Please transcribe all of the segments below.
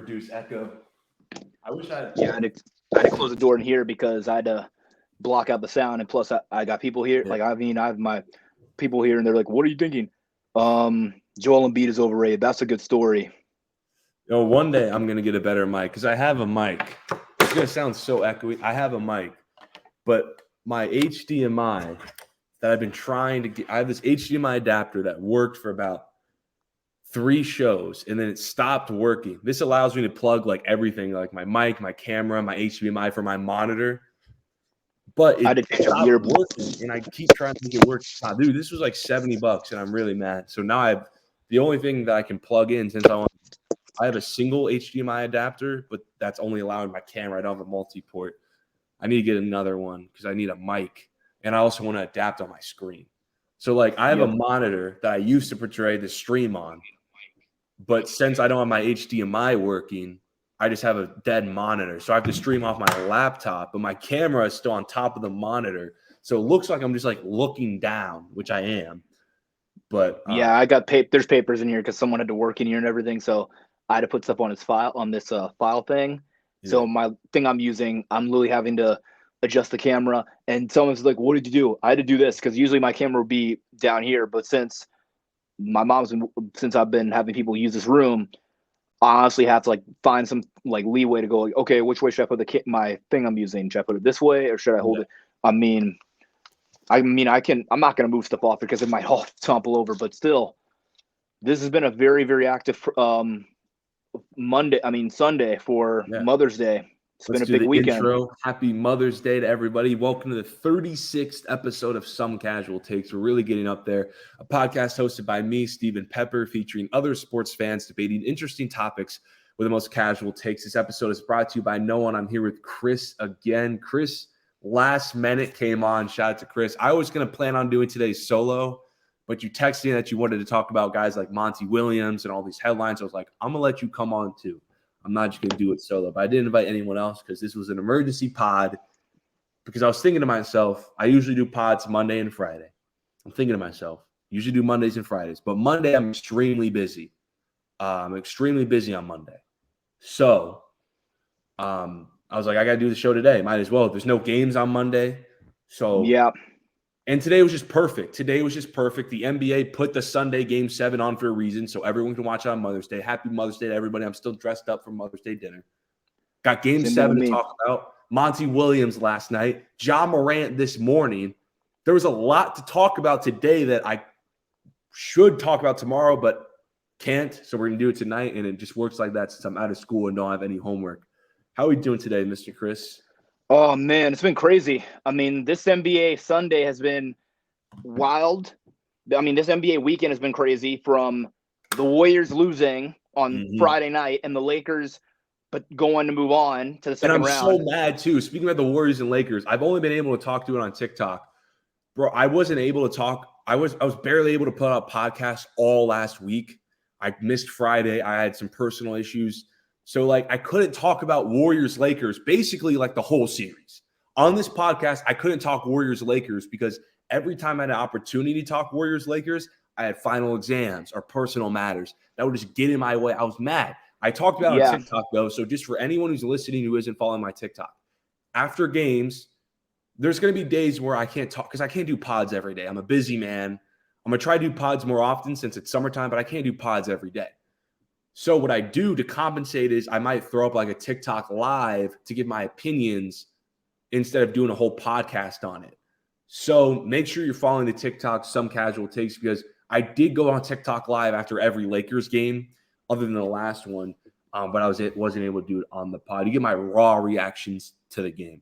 reduce echo. I wish I had. Yeah, I had to close the door in here because I had to block out the sound, and plus I got people here. Yeah. Like I have my people here, and they're like, "What are you thinking?" Joel Embiid is overrated. That's a good story. One day I'm gonna get a better mic because I have a mic. It's gonna sound so echoey. I have a mic, but my HDMI that I've been trying to get. I have this HDMI adapter that worked for about 3 shows, and then it stopped working. This allows me to plug like everything, like my mic, my camera, my HDMI for my monitor. But it stopped working, and I keep trying to make it work. Dude, this was like $70, and I'm really mad. So now the only thing that I can plug in since I have a single HDMI adapter, but that's only allowing my camera. I don't have a multi-port. I need to get another one because I need a mic, and I also want to adapt on my screen. So like I have a monitor that I used to portray the stream on, but since I don't have my HDMI working, I just have a dead monitor. So I have to stream off my laptop, but my camera is still on top of the monitor. So it looks like I'm just like looking down, which I am. But yeah, I got there's papers in here because someone had to work in here and everything. So I had to put stuff on this file thing. Yeah. So my thing I'm using, I'm literally having to adjust the camera. And someone's like, "What did you do?" I had to do this because usually my camera would be down here, but since I've been having people use this room, I honestly have to like find some like leeway to go, like, okay, which way should I put my thing I'm using? Should I put it this way or should I hold it? I'm not going to move stuff off because it might all topple over, but still, this has been a very, very active Sunday for Mother's Day. It's been a big weekend. Intro. Happy Mother's Day to everybody. Welcome to the 36th episode of Some Casual Takes. We're really getting up there. A podcast hosted by me, Stephen Pepper, featuring other sports fans debating interesting topics with the most casual takes. This episode is brought to you by no one. I'm here with Chris again. Chris, last minute came on. Shout out to Chris. I was going to plan on doing today's solo, but you texted me that you wanted to talk about guys like Monty Williams and all these headlines. I was like, I'm going to let you come on too. I'm not just going to do it solo, but I didn't invite anyone else because this was an emergency pod. Because I was thinking to myself, I usually do pods Monday and Friday. I'm thinking to myself, usually do Mondays and Fridays, but Monday I'm extremely busy. I'm extremely busy on Monday. So I was like, I got to do the show today. Might as well. There's no games on Monday. So yeah. And today was just perfect. The NBA put the Sunday Game 7 on for a reason, so everyone can watch it on Mother's Day. Happy Mother's Day to everybody. I'm still dressed up for Mother's Day dinner. Got Game 7 to talk about. Monty Williams last night. Ja Morant this morning. There was a lot to talk about today that I should talk about tomorrow, but can't. So we're going to do it tonight, and it just works like that since I'm out of school and don't have any homework. How are we doing today, Mr. Chris? Oh, man, it's been crazy. I mean, this NBA Sunday has been wild. I mean, this NBA weekend has been crazy from the Warriors losing on Friday night and the Lakers but going to move on to the second round. And I'm so mad, too. Speaking about the Warriors and Lakers, I've only been able to talk to it on TikTok. Bro, I wasn't able to talk. I was barely able to put out podcasts all last week. I missed Friday. I had some personal issues. So, like, I couldn't talk about Warriors-Lakers basically like the whole series. On this podcast, I couldn't talk Warriors-Lakers because every time I had an opportunity to talk Warriors-Lakers, I had final exams or personal matters. That would just get in my way. I was mad. I talked about it on TikTok, though, so just for anyone who's listening who isn't following my TikTok, after games, there's going to be days where I can't talk because I can't do pods every day. I'm a busy man. I'm going to try to do pods more often since it's summertime, but I can't do pods every day. So what I do to compensate is I might throw up like a TikTok live to give my opinions instead of doing a whole podcast on it. So make sure you're following the TikTok Some Casual Takes because I did go on TikTok live after every Lakers game other than the last one, but I wasn't able to do it on the pod. You get my raw reactions to the game.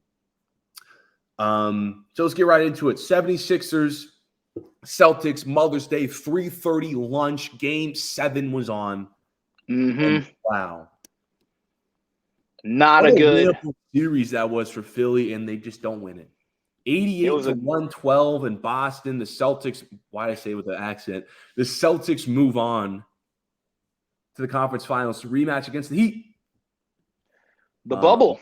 So let's get right into it. 76ers, Celtics, Mother's Day, 3:30 lunch. Game 7 was on. Wow. Not a good series that was for Philly, and they just don't win it. 88-112 in Boston. The Celtics, why did I say it with an accent? The Celtics move on to the conference finals to rematch against the Heat. The bubble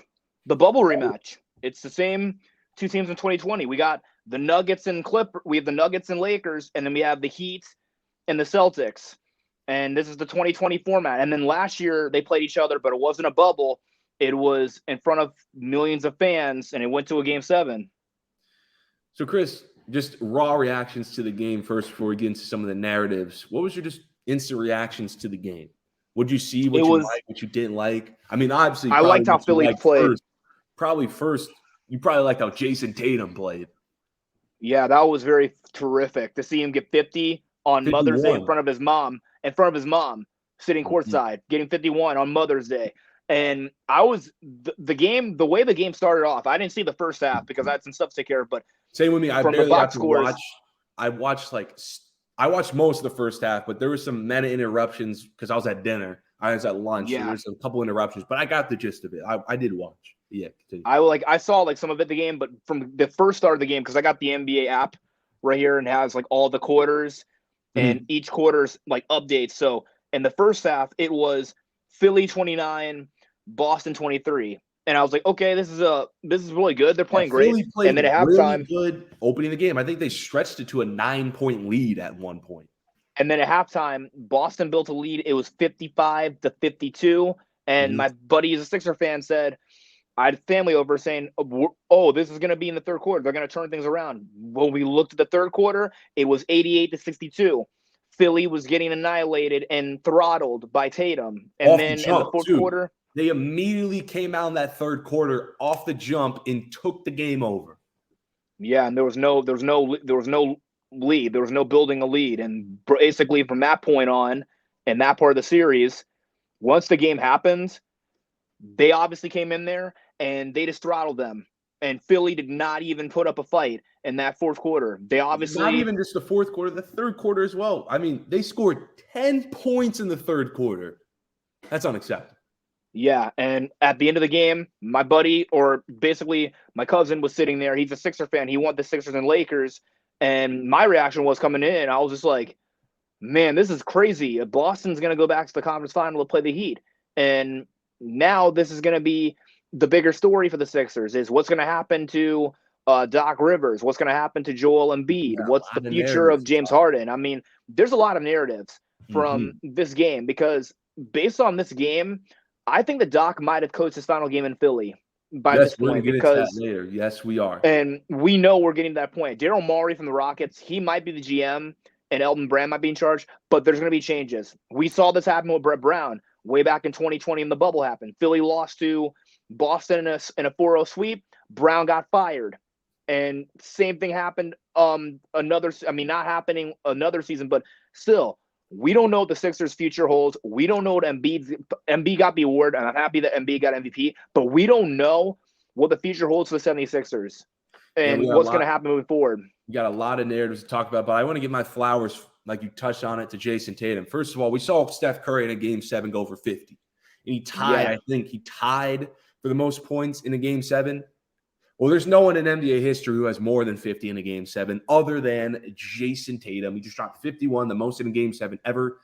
rematch. It's the same two teams in 2020. We got the Nuggets and we have the Nuggets and Lakers, and then we have the Heat and the Celtics. And this is the 2020 format. And then last year they played each other, but it wasn't a bubble. It was in front of millions of fans, and it went to a Game 7. So, Chris, just raw reactions to the game first before we get into some of the narratives. What was your just instant reactions to the game? What did you see? What you liked? What you didn't like? I mean, obviously, I liked how Philly played. First, you probably liked how Jason Tatum played. Yeah, that was very terrific to see him get 50 on 51. Mother's Day in front of his mom, sitting courtside, getting 51 on Mother's Day. And I was the way the game started off. I didn't see the first half because I had some stuff to take care of. But same with me. I barely got to watch. I watched most of the first half, but there were some many interruptions because I was at dinner. I was at lunch. Yeah. So there was a couple interruptions, but I got the gist of it. I did watch. Yeah. Continue. I saw some of it the game, but from the first start of the game, because I got the NBA app right here and has all the quarters and each quarter's updates. So in the first half, it was Philly 29, Boston 23. And I was like, okay, this is really good. They're playing great. And then at halftime, really good opening the game. I think they stretched it to a 9-point lead at one point. And then at halftime, Boston built a lead. It was 55-52. And my buddy, who's a Sixer fan, said, I had family over saying, oh, this is going to be in the third quarter. They're going to turn things around. When we looked at the third quarter, it was 88-62. Philly was getting annihilated and throttled by Tatum. And then in the fourth quarter, they immediately came out in that third quarter off the jump and took the game over. Yeah, and there was no lead. There was no building a lead. And basically from that point on, in that part of the series, once the game happened, they obviously came in there and they just throttled them. And Philly did not even put up a fight in that fourth quarter. They obviously not even just the fourth quarter, the third quarter as well. I mean, they scored 10 points in the third quarter. That's unacceptable. Yeah, and at the end of the game, my buddy, or basically my cousin, was sitting there. He's a Sixer fan. He wanted the Sixers and Lakers. And my reaction was coming in, I was just like, man, this is crazy. Boston's going to go back to the conference final to play the Heat. And now this is going to be the bigger story for the Sixers, is what's going to happen to Doc Rivers, what's going to happen to Joel Embiid, what's the future of James Harden. I mean, there's a lot of narratives from this game, because based on this game, I think the Doc might have coached his final game in Philly by this point. Because later. Yes, we are. And we know we're getting to that point. Daryl Morey from the Rockets, he might be the GM, and Elton Brand might be in charge, but there's going to be changes. We saw this happen with Brett Brown way back in 2020 when the bubble happened. Philly lost to Boston in a 4-0 sweep. Brown got fired. And same thing happened not happening another season, but still, we don't know what the Sixers' future holds. We don't know what Embiid got the award, and I'm happy that Embiid got MVP, but we don't know what the future holds for the 76ers and what's going to happen moving forward. We got a lot of narratives to talk about, but I want to give my flowers, like you touched on it, to Jason Tatum. First of all, we saw Steph Curry in a Game 7 go for 50. And he tied for the most points in a Game 7. Well, there's no one in NBA history who has more than 50 in a Game 7 other than Jason Tatum. He just dropped 51, the most in a Game 7 ever.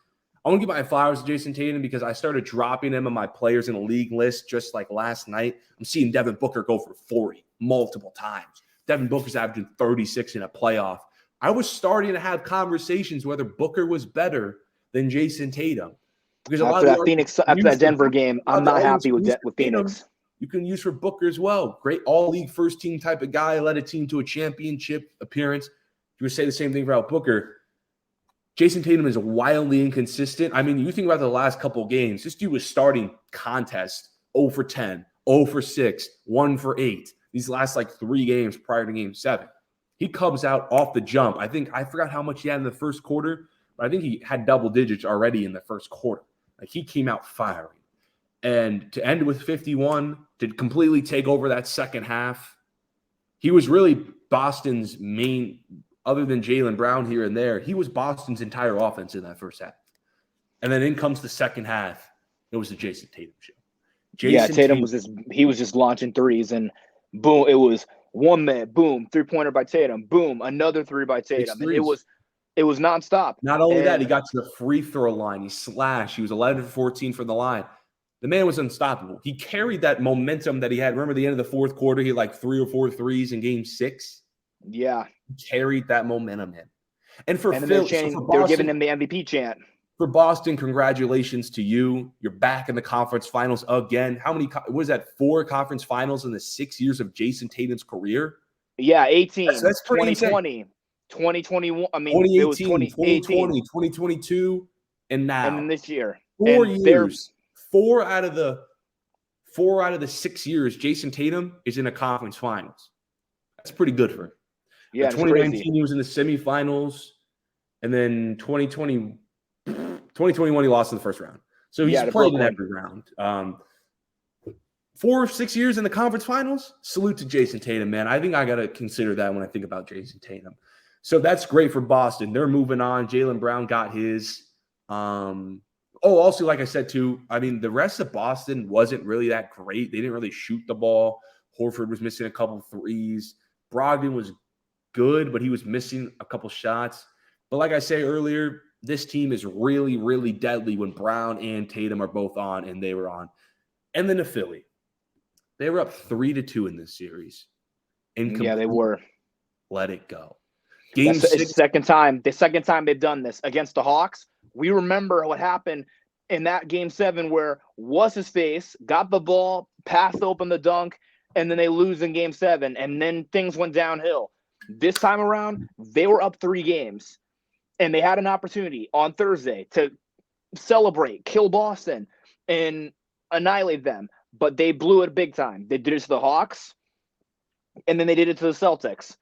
I want to give my flowers to Jason Tatum because I started dropping him on my players in a league list just like last night. I'm seeing Devin Booker go for 40 multiple times. Devin Booker's averaging 36 in a playoff. I was starting to have conversations whether Booker was better than Jason Tatum. Because after that Denver game, I'm not happy with Phoenix. You can use for Booker as well. Great all-league first-team type of guy, led a team to a championship appearance. You would say the same thing about Booker. Jason Tatum is wildly inconsistent. I mean, you think about the last couple of games. This dude was starting contest 0 for 10, 0 for 6, 1 for 8. These last 3 games prior to Game 7. He comes out off the jump. I forgot how much he had in the first quarter, but I think he had double digits already in the first quarter. He came out firing. And to end with 51, to completely take over that second half, he was really Boston's main, other than Jaylen Brown here and there, he was Boston's entire offense in that first half. And then in comes the second half. It was the Jason Tatum show. Tatum was just launching threes, and boom, it was 1 minute, boom, 3-pointer by Tatum, boom, another 3 by Tatum. And it was nonstop. Not only that, he got to the free throw line. He slashed. He was 11 for 14 from the line. The man was unstoppable. He carried that momentum that he had. Remember the end of the fourth quarter, he had 3 or 4 threes in Game 6? Yeah. He carried that momentum in. And Philly, they were giving him the MVP chant. for Boston, congratulations to you. You're back in the conference finals again. How many? What is that? 4 conference finals in the 6 years of Jason Tatum's career? Yeah, 18, That's pretty 2020, 2021. I mean, it was 2018, 2018, 2020, 2022, and now. and then this year. 4 And years. 4 out of the 6 years, Jason Tatum is in a conference finals. That's pretty good for him. Yeah, 2019, he was in the semifinals, and then 2021, he lost in the first round. So he's played in every round. 4 or 6 years in the conference finals. Salute to Jason Tatum, man. I think I got to consider that when I think about Jason Tatum. So that's great for Boston. They're moving on. Jaylen Brown got his. Also, like I said, too, I mean, the rest of Boston wasn't really that great. They didn't really shoot the ball. Horford was missing a couple threes. Brogdon was good, but he was missing a couple shots. But like I said earlier, this team is really, really deadly when Brown and Tatum are both on, and they were on. And then the Philly. They were up 3-2 in this series. And yeah, they were. Let it go. Game 6. The second time they've done this against the Hawks. We remember what happened in that Game 7 where what's-his-face got the ball, passed open the dunk, and then they lose in Game 7, and then things went downhill. This time around, they were up 3 games, and they had an opportunity on Thursday to celebrate, kill Boston, and annihilate them. But they blew it big time. They did it to the Hawks, and then they did it to the Celtics.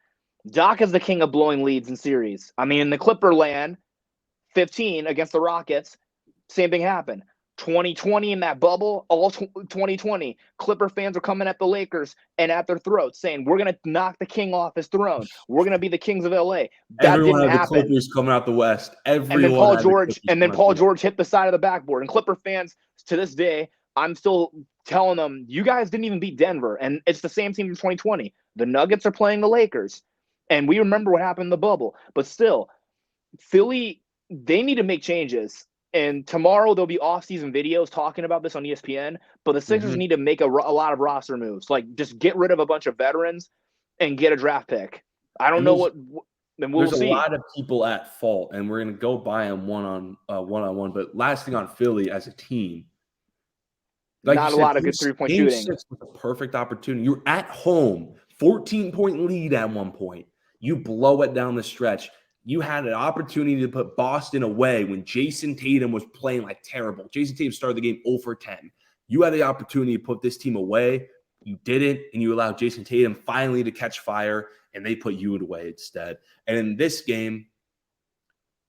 Doc is the king of blowing leads in series. I mean, in the Clipper land, 15 against the Rockets, same thing happened. 2020 in that bubble, all 2020, Clipper fans are coming at the Lakers and at their throats saying, we're going to knock the king off his throne. We're going to be the kings of LA. That Everyone didn't had happen. The Clippers coming out the West. And then Paul George hit the side of the backboard. And Clipper fans, to this day, I'm still telling them, you guys didn't even beat Denver. And it's the same team from 2020. The Nuggets are playing the Lakers. And we remember what happened in the bubble. But still, Philly, they need to make changes. And tomorrow there'll be off-season videos talking about this on ESPN. But the Sixers need to make a lot of roster moves. Like, just get rid of a bunch of veterans and get a draft pick. I don't know what – and we'll see. There's a lot of people at fault, and we're going to go by them one-on-one. But last thing on Philly as a team – like not a lot of good three-point shooting. Game 6 was a perfect opportunity. You're at home, 14-point lead at one point. You blow it down the stretch. You had an opportunity to put Boston away when Jason Tatum was playing like terrible. Jason Tatum started the game 0 for 10. You had the opportunity to put this team away. You didn't, and you allowed Jason Tatum finally to catch fire, and they put you away instead. And in this game,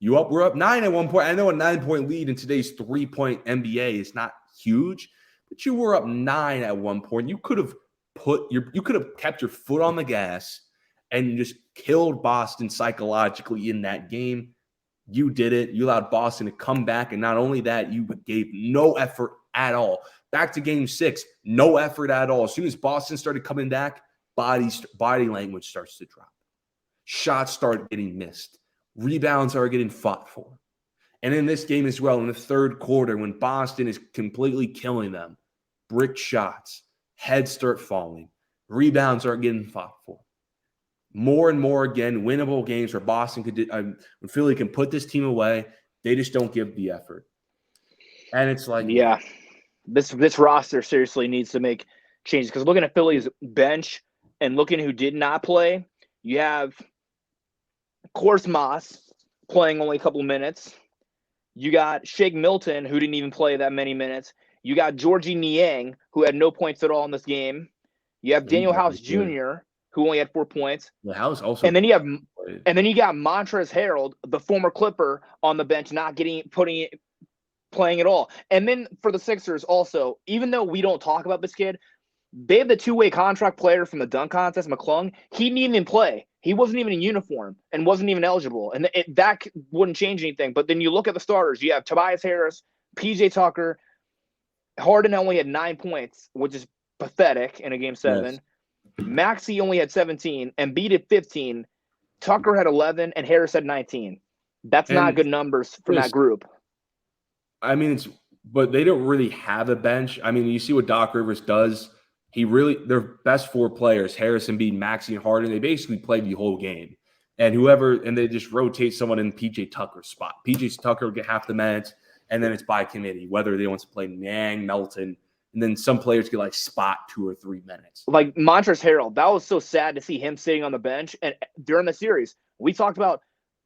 we're up 9 at one point. I know a 9-point lead in today's 3-point NBA is not huge, but you were up 9 at one point. You could have kept your foot on the gas and just killed Boston psychologically in that game. You did it. You allowed Boston to come back, and not only that, you gave no effort at all. Back to Game 6, no effort at all. As soon as Boston started coming back, body language starts to drop. Shots start getting missed. Rebounds are getting fought for. And in this game as well, in the third quarter, when Boston is completely killing them, brick shots, heads start falling, rebounds aren't getting fought for. More and more, again, winnable games where Boston when Philly can put this team away, they just don't give the effort. And it's like, yeah, this roster seriously needs to make changes. Because looking at Philly's bench and looking who did not play, you have Korsmas playing only a couple minutes. You got Shake Milton, who didn't even play that many minutes. You got Georgie Niang, who had no points at all in this game. You have Daniel House Jr., who only had 4 points. The House also, and then you got Montrezl Harrell, the former Clipper, on the bench, playing at all. And then for the Sixers, also, even though we don't talk about this kid, they have the two-way contract player from the dunk contest, McClung. He didn't even play. He wasn't even in uniform and wasn't even eligible. And that wouldn't change anything. But then you look at the starters. You have Tobias Harris, PJ Tucker. Harden only had 9 points, which is pathetic in a Game 7. Yes. Maxey only had 17. Embiid had 15. Tucker had 11. And Harris had 19. That's not good numbers from that group. I mean, but they don't really have a bench. I mean, you see what Doc Rivers does. Their best 4 players, Harris, Embiid, Maxey, and Harden, they basically played the whole game. and they just rotate someone in PJ Tucker's spot. PJ Tucker will get half the minutes, and then it's by committee, whether they want to play Niang, Melton, and then some players get like spot 2 or 3 minutes. Like Montrezl Harrell, that was so sad to see him sitting on the bench. And during the series, we talked about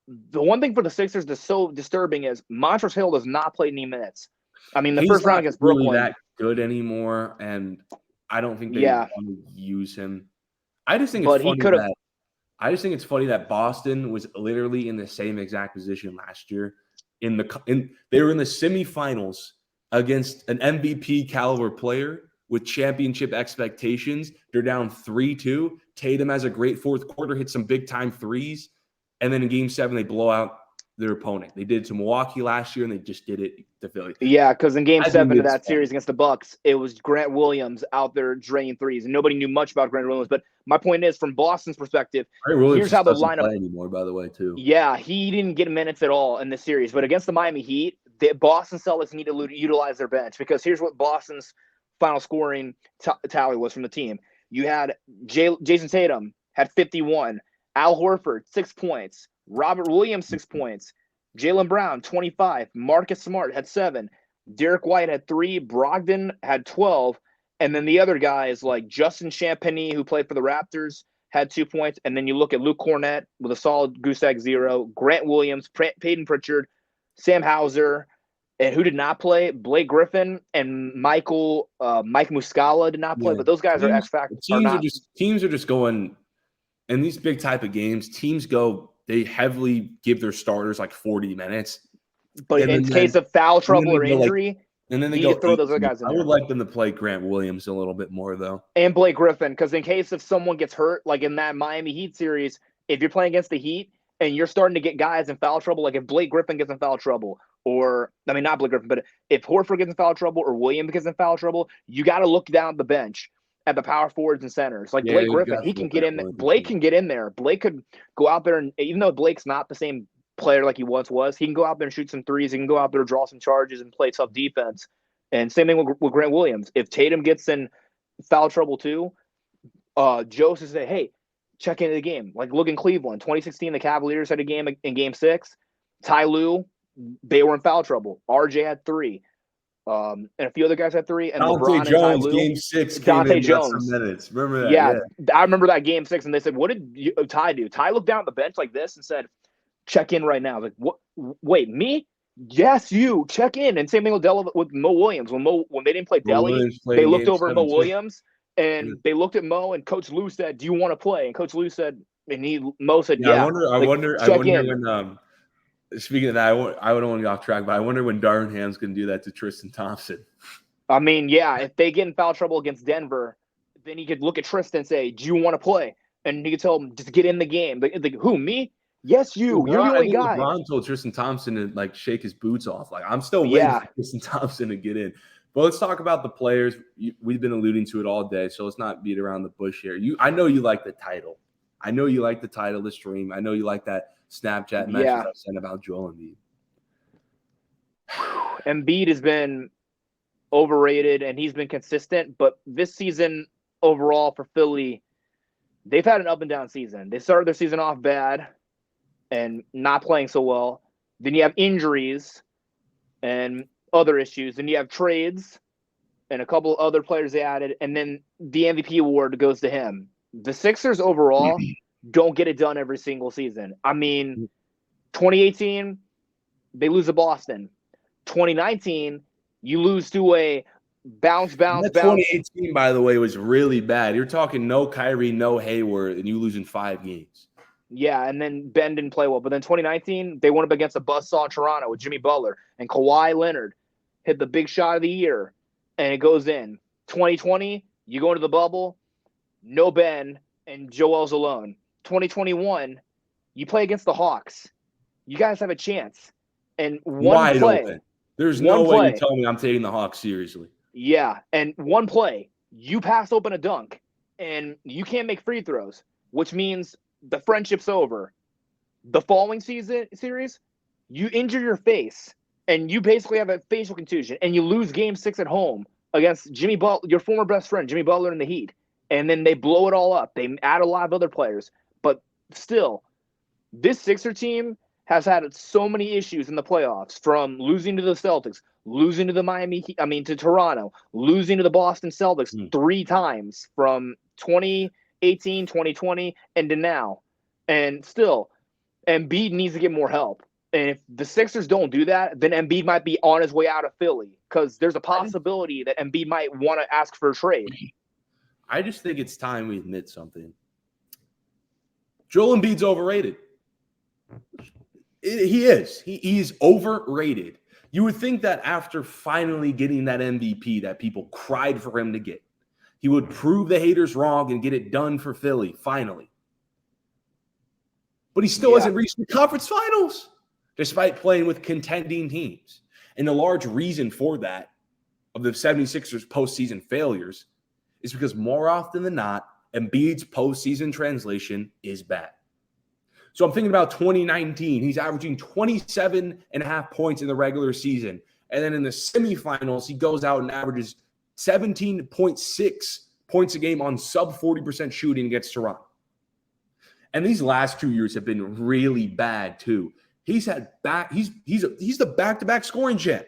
the one thing for the Sixers that's so disturbing is Montrezl Harrell does not play any minutes. I mean, the first round against Brooklyn, really that good anymore, and I don't think they want to use him. I just think it's funny that Boston was literally in the same exact position last year. They were in the semifinals against an MVP caliber player with championship expectations. They're down 3-2. Tatum has a great fourth quarter, hit some big time threes, and then in Game 7 they blow out their opponent. They did it to Milwaukee last year, and they just did it to Philly. Yeah, because in Game 7 of that series against the Bucks, it was Grant Williams out there draining threes, and nobody knew much about Grant Williams. But my point is, from Boston's perspective, here's how the lineup play anymore. By the way, too. Yeah, he didn't get minutes at all in this series. But against the Miami Heat, the Boston Celtics need to utilize their bench, because here's what Boston's final scoring tally was from the team. You had Jason Tatum had 51, Al Horford 6 points, Robert Williams 6 points, Jaylen Brown 25, Marcus Smart had 7, Derek White had 3, Brogdon had 12, and then the other guys like Justin Champagnie, who played for the Raptors, had 2 points. And then you look at Luke Cornett with a solid goose egg 0, Grant Williams, Peyton Pritchard, Sam Hauser, and who did not play? Blake Griffin and Mike Muscala did not play, but those guys are X factor. Teams are just going in these big type of games. Teams they heavily give their starters like 40 minutes. But in case of foul trouble or injury, and then they throw those other guys in there. I would like them to play Grant Williams a little bit more, though. And Blake Griffin, because in case if someone gets hurt, like in that Miami Heat series, if you're playing against the Heat and you're starting to get guys in foul trouble, like if Blake Griffin gets in foul trouble, or I mean not Blake Griffin, but if Horford gets in foul trouble or Williams gets in foul trouble, you got to look down the bench at the power forwards and centers. Like Blake Griffin, he can get in. Blake can get in there. Blake could go out there, and even though Blake's not the same player like he once was, he can go out there and shoot some threes. He can go out there, draw some charges, and play tough defense. And same thing with Grant Williams. If Tatum gets in foul trouble too, Joe says, hey, check into the game. Like look in Cleveland, 2016, the Cavaliers had a game in Game 6. Ty Lue, they were in foul trouble. RJ had 3. And a few other guys had 3. And Dante Jones, Game 6, Dante Jones. Some minutes. Remember that? Yeah, I remember that Game 6. And they said, "What did Ty do?" Ty looked down at the bench like this and said, "Check in right now." Like, what? Wait, me? Yes, you check in. And same thing with Mo Williams. When they didn't play Delly, they looked over at Mo Williams and they looked at Mo. And Coach Lue said, "Do you want to play?" And Coach Lue said, Mo said, "Yeah." I wonder when. Speaking of that, I don't want to get off track, but I wonder when Darvin Ham's going to do that to Tristan Thompson. I mean, yeah, if they get in foul trouble against Denver, then he could look at Tristan and say, "Do you want to play?" And he could tell him, "Just get in the game." Like who, me? Yes, you. You're the only guy. LeBron told Tristan Thompson to like shake his boots off. Like I'm still waiting for Tristan Thompson to get in. But let's talk about the players. We've been alluding to it all day, so let's not beat around the bush here. I know you like the title. I know you like the title of the stream. I know you like that Snapchat message I sent about Joel Embiid. Embiid has been overrated, and he's been consistent. But this season overall for Philly, they've had an up and down season. They started their season off bad and not playing so well. Then you have injuries and other issues. Then you have trades and a couple other players they added. And then the MVP award goes to him. The Sixers overall don't get it done every single season. I mean, 2018, they lose to Boston. 2019, you lose to a bounce. 2018, by the way, was really bad. You're talking no Kyrie, no Hayward, and you lose in 5 games. Yeah, and then Ben didn't play well. But then 2019, they went up against a buzzsaw in Toronto with Jimmy Butler. And Kawhi Leonard hit the big shot of the year, and it goes in. 2020, you go into the bubble, no Ben, and Joel's alone. 2021, you play against the Hawks. You guys have a chance. And one play. Open. There's no way you're telling me I'm taking the Hawks seriously. Yeah, and one play, you pass open a dunk, and you can't make free throws, which means the friendship's over. The following series, you injure your face, and you basically have a facial contusion, and you lose Game 6 at home against Jimmy Butler, your former best friend, Jimmy Butler in the Heat. And then they blow it all up. They add a lot of other players. But still, This Sixer team has had so many issues in the playoffs, from losing to the Celtics, losing to the to Toronto, losing to the Boston Celtics 3 times from 2018, 2020, and to now. And still, Embiid needs to get more help. And if the Sixers don't do that, then Embiid might be on his way out of Philly, because there's a possibility that Embiid might want to ask for a trade. I just think it's time we admit something. Joel Embiid's overrated. He is. He's overrated. You would think that after finally getting that MVP that people cried for him to get, he would prove the haters wrong and get it done for Philly, finally. But he still hasn't reached the conference finals, despite playing with contending teams. And the large reason for that, of the 76ers postseason failures, is because more often than not, Embiid's postseason translation is bad. So I'm thinking about 2019. He's averaging 27.5 points in the regular season. And then in the semifinals, he goes out and averages 17.6 points a game on sub 40% shooting against Toronto. And these last 2 years have been really bad too. He's the back-to-back scoring champ.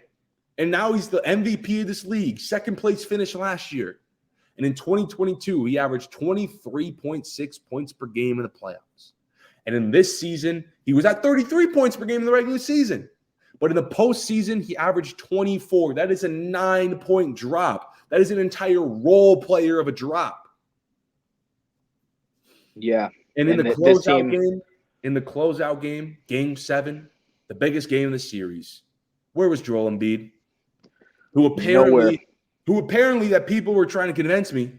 And now he's the MVP of this league. Second place finish last year. And in 2022, he averaged 23.6 points per game in the playoffs. And in this season, he was at 33 points per game in the regular season. But in the postseason, he averaged 24. That is a 9-point drop. That is an entire role player of a drop. Yeah. And in the closeout game, game 7, the biggest game of the series, where was Joel Embiid? Who apparently that people were trying to convince me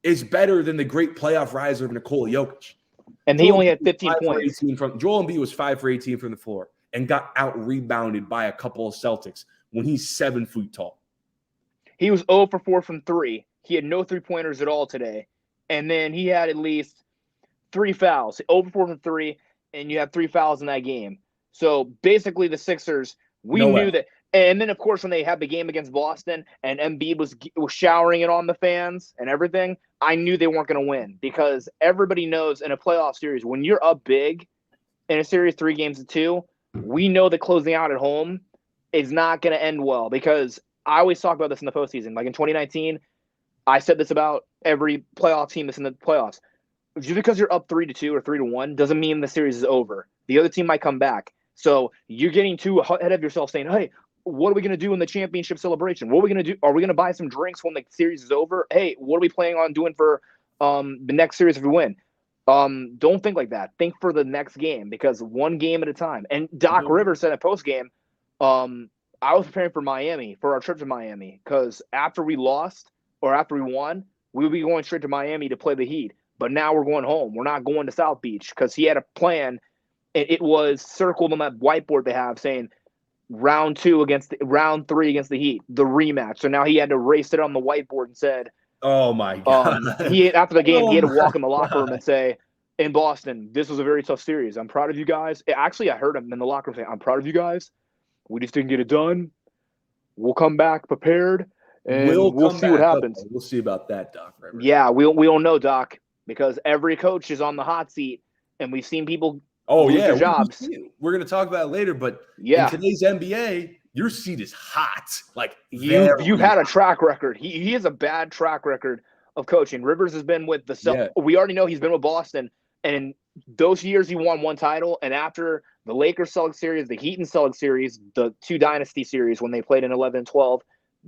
is better than the great playoff riser of Nikola Jokic. And he only had 15 points. Joel Embiid was 5 for 18 from the floor and got out-rebounded by a couple of Celtics when he's 7 feet tall. He was 0 for 4 from 3. He had no three-pointers at all today. And then he had at least 3 fouls. 0 for 4 from 3, and you have 3 fouls in that game. So basically the Sixers, knew that. And then, of course, when they had the game against Boston and Embiid was showering it on the fans and everything, I knew they weren't going to win, because everybody knows in a playoff series, when you're up big in a series 3-2, we know that closing out at home is not going to end well, because I always talk about this in the postseason. Like in 2019, I said this about every playoff team that's in the playoffs. Just because you're up 3-2 or 3-1 doesn't mean the series is over. The other team might come back. So you're getting too ahead of yourself saying, hey, what are we going to do in the championship celebration? What are we going to do? Are we going to buy some drinks when the series is over? Hey, what are we planning on doing for the next series if we win? Don't think like that. Think for the next game, because one game at a time. And Doc Rivers said at post-game, I was preparing for Miami, for our trip to Miami, because after we lost or after we won, we would be going straight to Miami to play the Heat. But now we're going home. We're not going to South Beach, because he had a plan, and it was circled on that whiteboard they have saying, round 3 against the Heat, the rematch. So now he had to erase it on the whiteboard and said, "Oh my god!" After the game, he had to walk in the locker room and say, "In Boston, this was a very tough series. I'm proud of you guys." Actually, I heard him in the locker room say, "I'm proud of you guys. We just didn't get it done. We'll come back prepared, and we'll see what happens." We'll see about that, Doc. Right? Yeah, we don't know, Doc, because every coach is on the hot seat, and we've seen people. Their jobs. We're going to talk about it later, but in today's NBA, your seat is hot. Like you've had a track record. He has a bad track record of coaching. Rivers has been with the Celtics. Yeah. We already know he's been with Boston, and those years he won 1 title. And after the Lakers Celtics series, the Heat and Celtics series, the 2 dynasty series when they played in 11 and 12,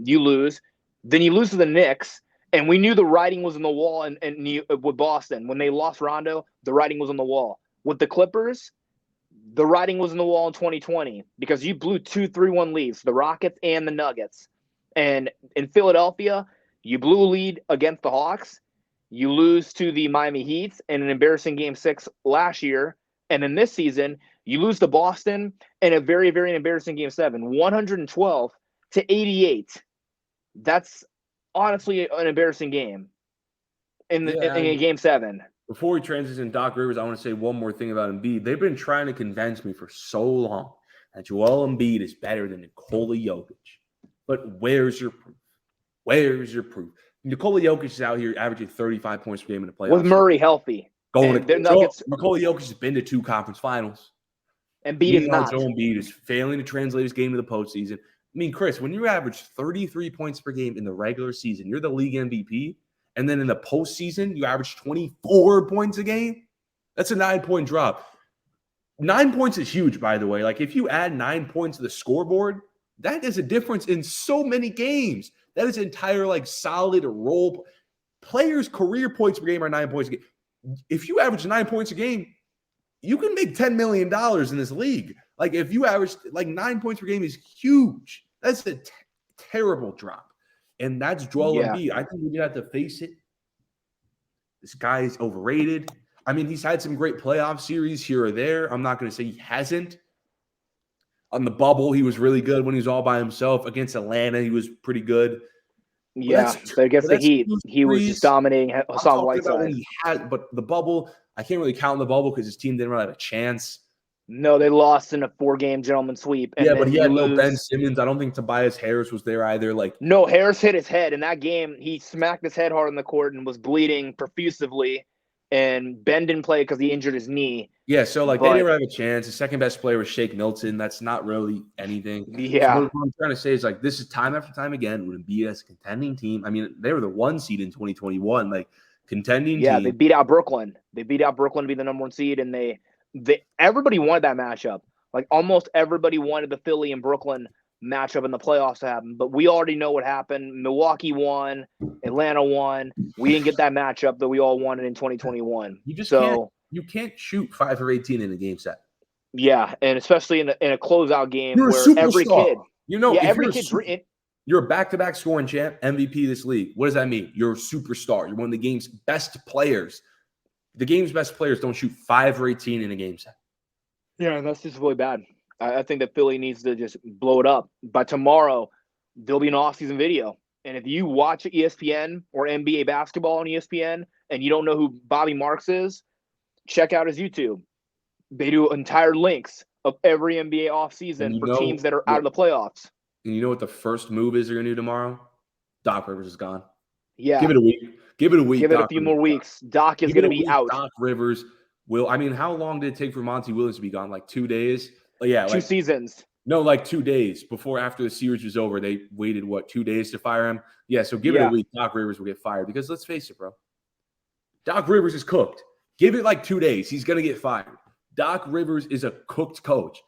you lose. Then you lose to the Knicks. And we knew the writing was on the wall and with Boston. When they lost Rondo, the writing was on the wall. With the Clippers, the writing was on the wall in 2020, because you blew 2 3-1 leads, the Rockets and the Nuggets. And in Philadelphia, you blew a lead against the Hawks. You lose to the Miami Heat in an embarrassing Game 6 last year. And in this season, you lose to Boston in a very, very embarrassing Game 7, 112-88. That's honestly an embarrassing game in Game 7. Before we transition Doc Rivers, I want to say one more thing about Embiid. They've been trying to convince me for so long that Joel Embiid is better than Nikola Jokic. But where's your proof? Where's your proof? Nikola Jokic is out here averaging 35 points per game in the playoffs. With Murray healthy. Going And the to Joel, Nuggets, Nikola Jokic has been to 2 conference finals. Embiid is Meanwhile, not. Joel Embiid is failing to translate his game to the postseason. I mean, Chris, when you average 33 points per game in the regular season, you're the league MVP. And then in the postseason, you average 24 points a game. That's a 9-point drop. 9 points is huge, by the way. Like, if you add 9 points to the scoreboard, that is a difference in so many games. That is entire, like, solid role. Players' career points per game are 9 points a game. If you average 9 points a game, you can make $10 million in this league. Like, if you average, like, 9 points per game is huge. That's a terrible drop. And that's Joel Embiid. I think we just have to face it. This guy is overrated. I mean, he's had some great playoff series here or there. I'm not going to say he hasn't. On the bubble, he was really good when he was all by himself. Against Atlanta, he was pretty good. But against the Heat, he was just dominating Hassan Whiteside. When he had, but the bubble, I can't really count the bubble because his team didn't really have a chance. No, they lost in a 4-game gentleman sweep. And but he had no Ben Simmons. I don't think Tobias Harris was there either. Like, no, Harris hit his head in that game. He smacked his head hard on the court and was bleeding profusively. And Ben didn't play because he injured his knee. Yeah, so like they didn't have a chance. The second best player was Shake Milton. That's not really anything. Yeah. So what I'm trying to say is like this is time after time again when Embiid as a contending team. I mean, they were the 1 seed in 2021, like contending team. Yeah, they beat out Brooklyn. They beat out Brooklyn to be the number 1 seed, and they everybody wanted that matchup. Like almost everybody wanted the Philly and Brooklyn matchup in the playoffs to happen, but we already know what happened. Milwaukee won, Atlanta won. We didn't get that matchup that we all wanted in 2021. You can't shoot 5 or 18 in a game set. Yeah, and especially in a closeout game where every kid, you're a back-to-back scoring champ, MVP this league. What does that mean? You're a superstar. You're one of the game's best players. The game's best players don't shoot 5 or 18 in a game set. Yeah, that's just really bad. I think that Philly needs to just blow it up. By tomorrow, there'll be an off-season video. And if you watch ESPN or NBA basketball on ESPN and you don't know who Bobby Marks is, check out his YouTube. They do entire links of every NBA offseason for teams that are out of the playoffs. And you know what the first move is they're going to do tomorrow? Doc Rivers is gone. Yeah. Give it a week. Give it a few more weeks. Doc is going to be out. Doc Rivers will. I mean, how long did it take for Monty Williams to be gone? Like 2 days? Yeah, 2 seasons. No, like 2 days after the series was over. They waited 2 days to fire him. Yeah, so give it a week. Doc Rivers will get fired because let's face it, bro. Doc Rivers is cooked. Give it like 2 days. He's gonna get fired. Doc Rivers is a cooked coach.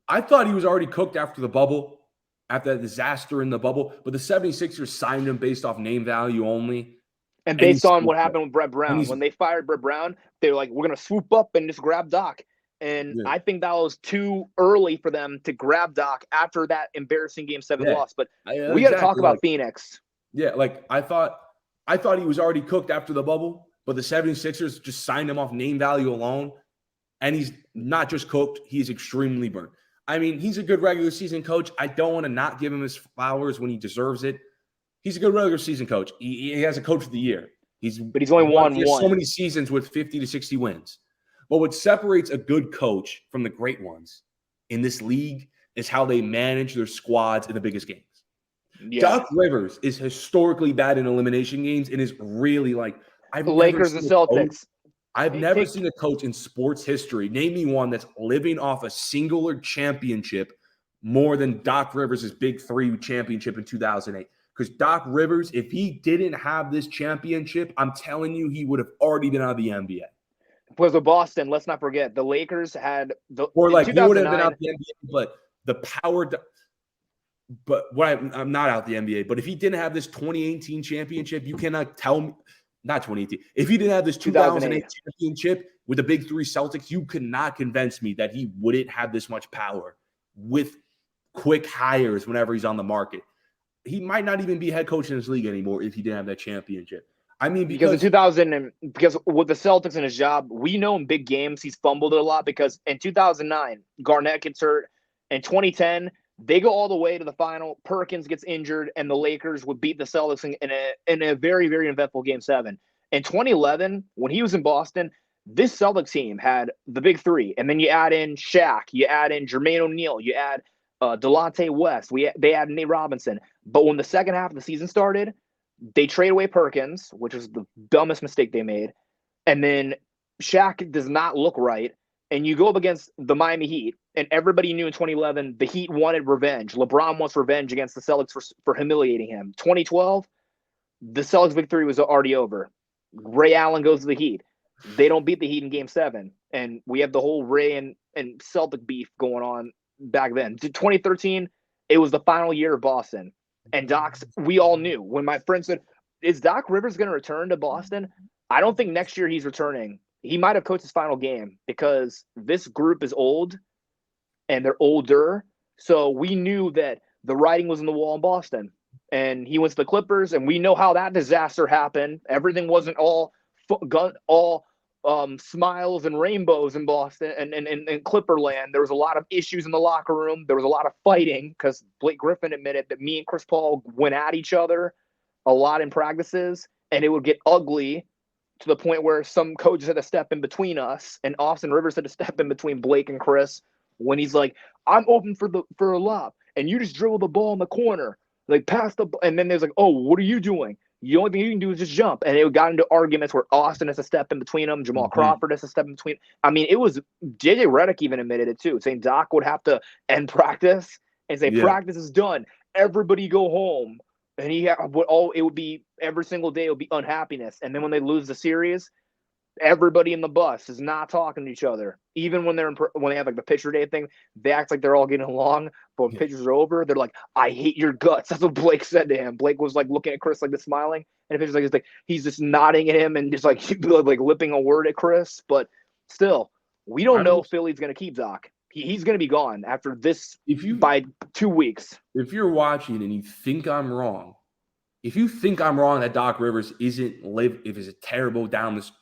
I thought he was already cooked after the bubble, after that disaster in the bubble. But the 76ers signed him based off name value only. And based on what happened with Brett Brown. When they fired Brett Brown, they were like, we're gonna swoop up and just grab Doc. And I think that was too early for them to grab Doc after that embarrassing Game 7 loss. But we got to talk about Phoenix. Yeah, like I thought he was already cooked after the bubble, but the 76ers just signed him off name value alone. And he's not just cooked, he's extremely burnt. I mean, he's a good regular season coach. I don't want to not give him his flowers when he deserves it. He's a good regular season coach. He has a coach of the year. But he's only won one. So many seasons with 50 to 60 wins. But what separates a good coach from the great ones in this league is how they manage their squads in the biggest games. Yeah. Doc Rivers is historically bad in elimination games and is really like Lakers and Celtics. I've never seen a coach in sports history. Name me one that's living off a singular championship more than Doc Rivers' Big 3 championship in 2008. Because Doc Rivers, if he didn't have this championship, I'm telling you, he would have already been out of the NBA. Was with Boston, let's not forget, the Lakers had the or like he would have been out the NBA, but the power. But I'm not out the NBA. But if he didn't have this 2018 championship, you cannot tell me. Not 2018. If he didn't have this 2008 championship with the Big 3 Celtics, you could not convince me that he wouldn't have this much power with quick hires whenever he's on the market. He might not even be head coach in this league anymore if he didn't have that championship. I mean, because in 2000, because with the Celtics in his job, we know in big games he's fumbled it a lot. Because in 2009, Garnett gets hurt. In 2010, they go all the way to the final. Perkins gets injured, and the Lakers would beat the Celtics in a very, very eventful Game 7. In 2011, when he was in Boston, this Celtics team had the Big 3, and then you add in Shaq, you add in Jermaine O'Neal, you add Delonte West, they add Nate Robinson. But when the second half of the season started, they trade away Perkins, which was the dumbest mistake they made. and then Shaq does not look right, and you go up against the Miami Heat, and everybody knew in 2011 the Heat wanted revenge. LeBron wants revenge against the Celtics for humiliating him. 2012, the Celtics victory was already over. Ray Allen goes to the Heat. They don't beat the Heat in Game 7, and we have the whole Ray and Celtic beef going on back then. 2013, it was the final year of Boston, and Doc's. We all knew when my friend said, "Is Doc Rivers going to return to Boston?" I don't think next year he's returning. He might have coached his final game because this group is old and they're older. So we knew that the writing was on the wall in Boston. And he went to the Clippers, and we know how that disaster happened. Everything wasn't all smiles and rainbows in Boston and Clipperland. There was a lot of issues in the locker room. There was a lot of fighting because Blake Griffin admitted that me and Chris Paul went at each other a lot in practices, and it would get ugly to the point where some coaches had to step in between us, and Austin Rivers had to step in between Blake and Chris when he's like, "I'm open for a lob, and you just dribble the ball in the corner, like pass the." And then there's like, "Oh, what are you doing? The only thing you can do is just jump." And it got into arguments where Austin has to step in between them, Jamal Crawford has to step in between. I mean, it was JJ Redick even admitted it too, saying Doc would have to end practice and say, "Practice is done. Everybody go home." And it would be every single day. It would be unhappiness. And then when they lose the series, everybody in the bus is not talking to each other. Even when when they have like the pitcher day thing, they act like they're all getting along. But when pitchers are over, they're like, "I hate your guts." That's what Blake said to him. Blake was like looking at Chris like this, smiling, and the pitcher's like he's just nodding at him and just like lipping a word at Chris. But still, we don't know if Philly's going to keep Doc. He's going to be gone after this by 2 weeks. If you're watching and you think I'm wrong, if you think I'm wrong that Doc Rivers is terrible down this,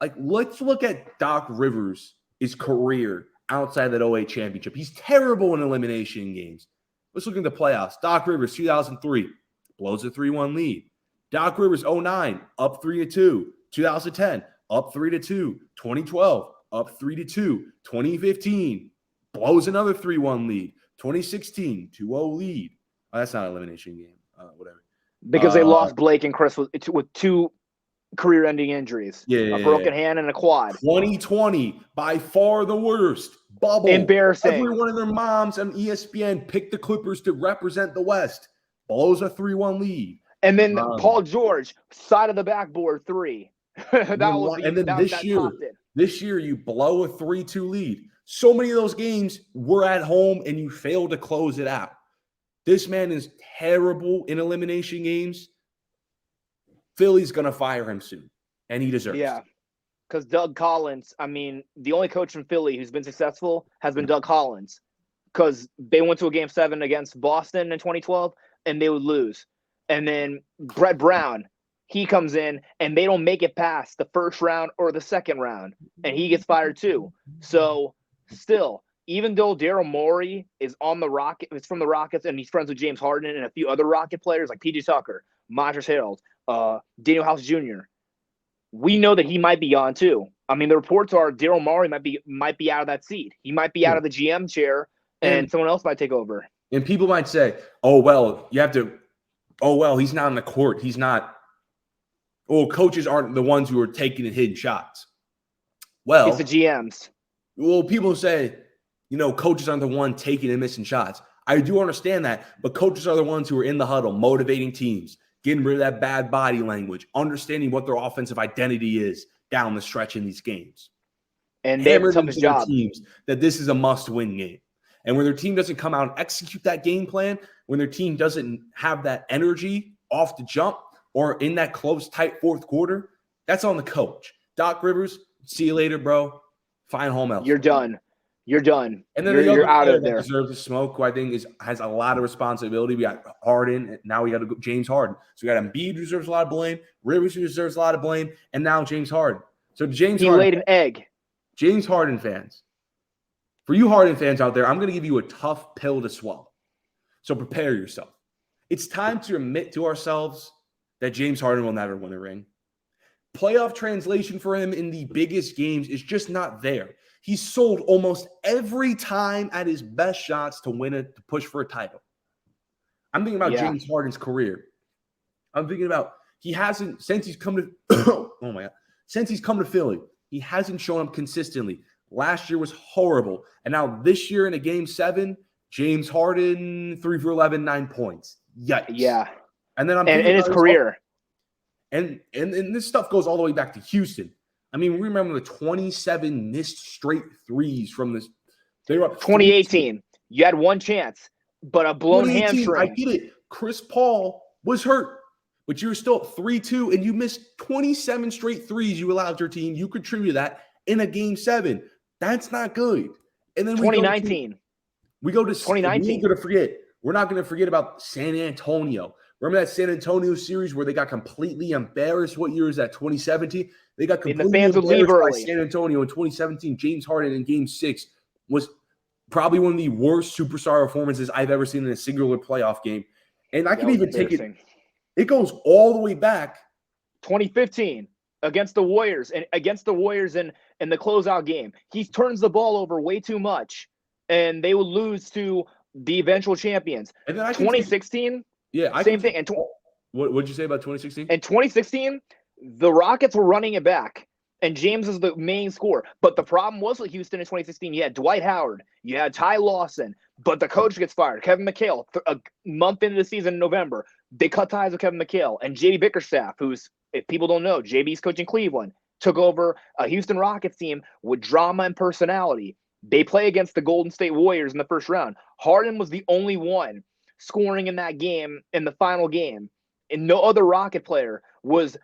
like, let's look at Doc Rivers' career outside that 08 championship. He's terrible in elimination games. Let's look at the playoffs. Doc Rivers, 2003, blows a 3-1 lead. Doc Rivers, 09, up 3-2. 2010, up 3-2. 2012, up 3-2. 2015, blows another 3-1 lead. 2016, 2-0 lead. Oh, that's not an elimination game. Whatever. Because they lost Blake and Chris with 2 career-ending injuries. A broken hand and a quad. 2020, by far the worst. Bubble. Embarrassing. Everyone and their moms on ESPN picked the Clippers to represent the West. Blows a 3-1 lead. And then Paul George, side of the backboard 3. This year you blow a 3-2 lead. So many of those games were at home and you failed to close it out. This man is terrible in elimination games. Philly's going to fire him soon, and he deserves it. Because Doug Collins, I mean, the only coach from Philly who's been successful has been Doug Collins, because they went to a Game 7 against Boston in 2012, and they would lose. And then Brett Brown, he comes in, and they don't make it past the first round or the second round, and he gets fired too. So still, even though Daryl Morey is on the Rockets, it's from the Rockets, and he's friends with James Harden and a few other Rocket players like PJ Tucker, Montrezl Harrell, Daniel House Jr., we know that he might be on too. I mean, the reports are Daryl Morey might be out of that seat. He might be out of the GM chair, and someone else might take over. And people might say, "Oh well, he's not on the court. He's not. Oh, coaches aren't the ones who are taking and hitting shots." Well, it's the GMs. Well, people say, coaches aren't the one taking and missing shots. I do understand that, but coaches are the ones who are in the huddle, motivating teams, getting rid of that bad body language, understanding what their offensive identity is down the stretch in these games. And they have the toughest job. Teams that this is a must-win game. And when their team doesn't come out and execute that game plan, when their team doesn't have that energy off the jump or in that close, tight fourth quarter, that's on the coach. Doc Rivers, see you later, bro. Find home else. You're done. And then you're out of there. Deserves to smoke, who I think has a lot of responsibility. We got Harden, and now we got James Harden. So we got Embiid, who deserves a lot of blame. Rivers, who deserves a lot of blame, and now James Harden. So he laid an egg. James Harden fans, for you Harden fans out there, I'm going to give you a tough pill to swallow. So prepare yourself. It's time to admit to ourselves that James Harden will never win a ring. Playoff translation for him in the biggest games is just not there. He's sold almost every time at his best shots to win it, to push for a title. I'm thinking about James Harden's career. I'm thinking about he hasn't, since he's come to, oh my God, Since he's come to Philly, he hasn't shown up consistently. Last year was horrible. And now this year in a game 7, James Harden, 3 for 11, 9 points. Yikes. Yeah. And then I'm in his career. And this stuff goes all the way back to Houston. I mean, remember the 27 missed straight threes from this. They were up 2018. You had one chance, but a blown hamstring. I get it. Chris Paul was hurt, but you were still up 3-2, and you missed 27 straight threes you allowed your team. You contributed that in a game 7. That's not good. And then 2019. We go to 2019. We're not going to forget about San Antonio. Remember that San Antonio series where they got completely embarrassed? What year is that? 2017? They got completely embarrassed by San Antonio in 2017. James Harden in game 6 was probably one of the worst superstar performances I've ever seen in a singular playoff game. And I can even take it. It goes all the way back. 2015 against the Warriors in the closeout game. He turns the ball over way too much, and they would lose to the eventual champions. And then 2016, same thing. And what did you say about 2016? In 2016, the Rockets were running it back, and James is the main scorer. But the problem was with Houston in 2016, you had Dwight Howard, you had Ty Lawson, but the coach gets fired. Kevin McHale, a month into the season in November, they cut ties with Kevin McHale. And JB Bickerstaff, who's, if people don't know, JB's coaching Cleveland, took over a Houston Rockets team with drama and personality. They play against the Golden State Warriors in the first round. Harden was the only one scoring in that game, in the final game. And no other Rocket player was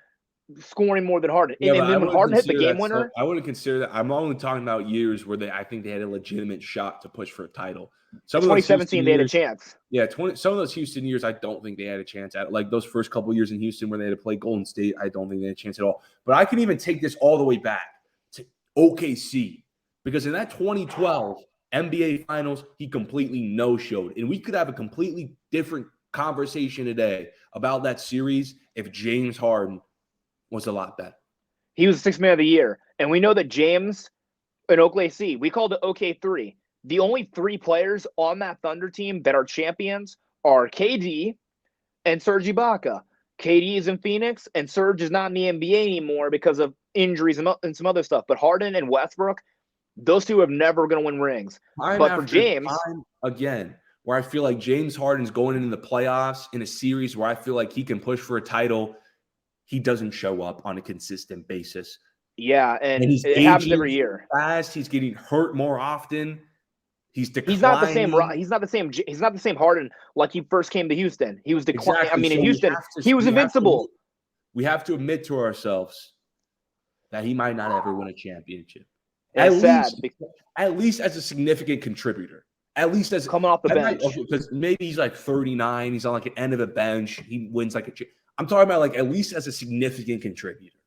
scoring more than Harden. Yeah, and then when Harden hit the game winner. I wouldn't consider that. I'm only talking about years where I think they had a legitimate shot to push for a title. 2017, they had a chance. Yeah, some of those Houston years, I don't think they had a chance at. Like those first couple of years in Houston where they had to play Golden State, I don't think they had a chance at all. But I can even take this all the way back to OKC, because in that 2012 NBA Finals, he completely no-showed. And we could have a completely different conversation today about that series if James Harden was a lot better. He was the 6th man of the year. And we know that James in OKC, we called it OK3. The only 3 players on that Thunder team that are champions are KD and Serge Ibaka. KD is in Phoenix, and Serge is not in the NBA anymore because of injuries and some other stuff. But Harden and Westbrook, those two are never going to win rings. But for James, again, where I feel like James Harden's going into the playoffs in a series where I feel like he can push for a title, he doesn't show up on a consistent basis. Yeah, and it happens every year. Fast, he's getting hurt more often. He's declining. He's not the same Harden like he first came to Houston. He was declining. Exactly. I mean, in Houston, he was invincible. We have to admit to ourselves that he might not ever win a championship. At least as a significant contributor. At least as coming off the bench. Because maybe he's like 39. He's on like an end of a bench. He wins like I'm talking about like at least as a significant contributor.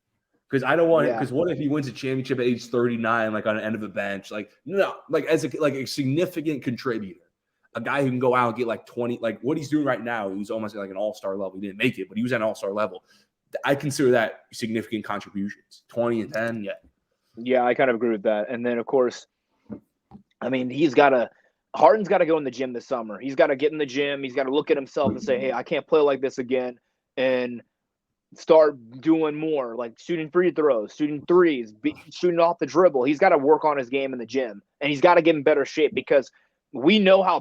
Because I don't want because what if he wins a championship at age 39, like on the end of a bench? Like, no, like as a significant contributor. A guy who can go out and get like 20, like what he's doing right now, he's almost like an all-star level. He didn't make it, but he was at an all-star level. I consider that significant contributions. 20 and 10, yeah. Yeah, I kind of agree with that. And then, of course, I mean, Harden's got to go in the gym this summer. He's got to get in the gym. He's got to look at himself and say, hey, I can't play like this again. And start doing more, like shooting free throws, shooting threes, shooting off the dribble. He's got to work on his game in the gym. And he's got to get in better shape because we know how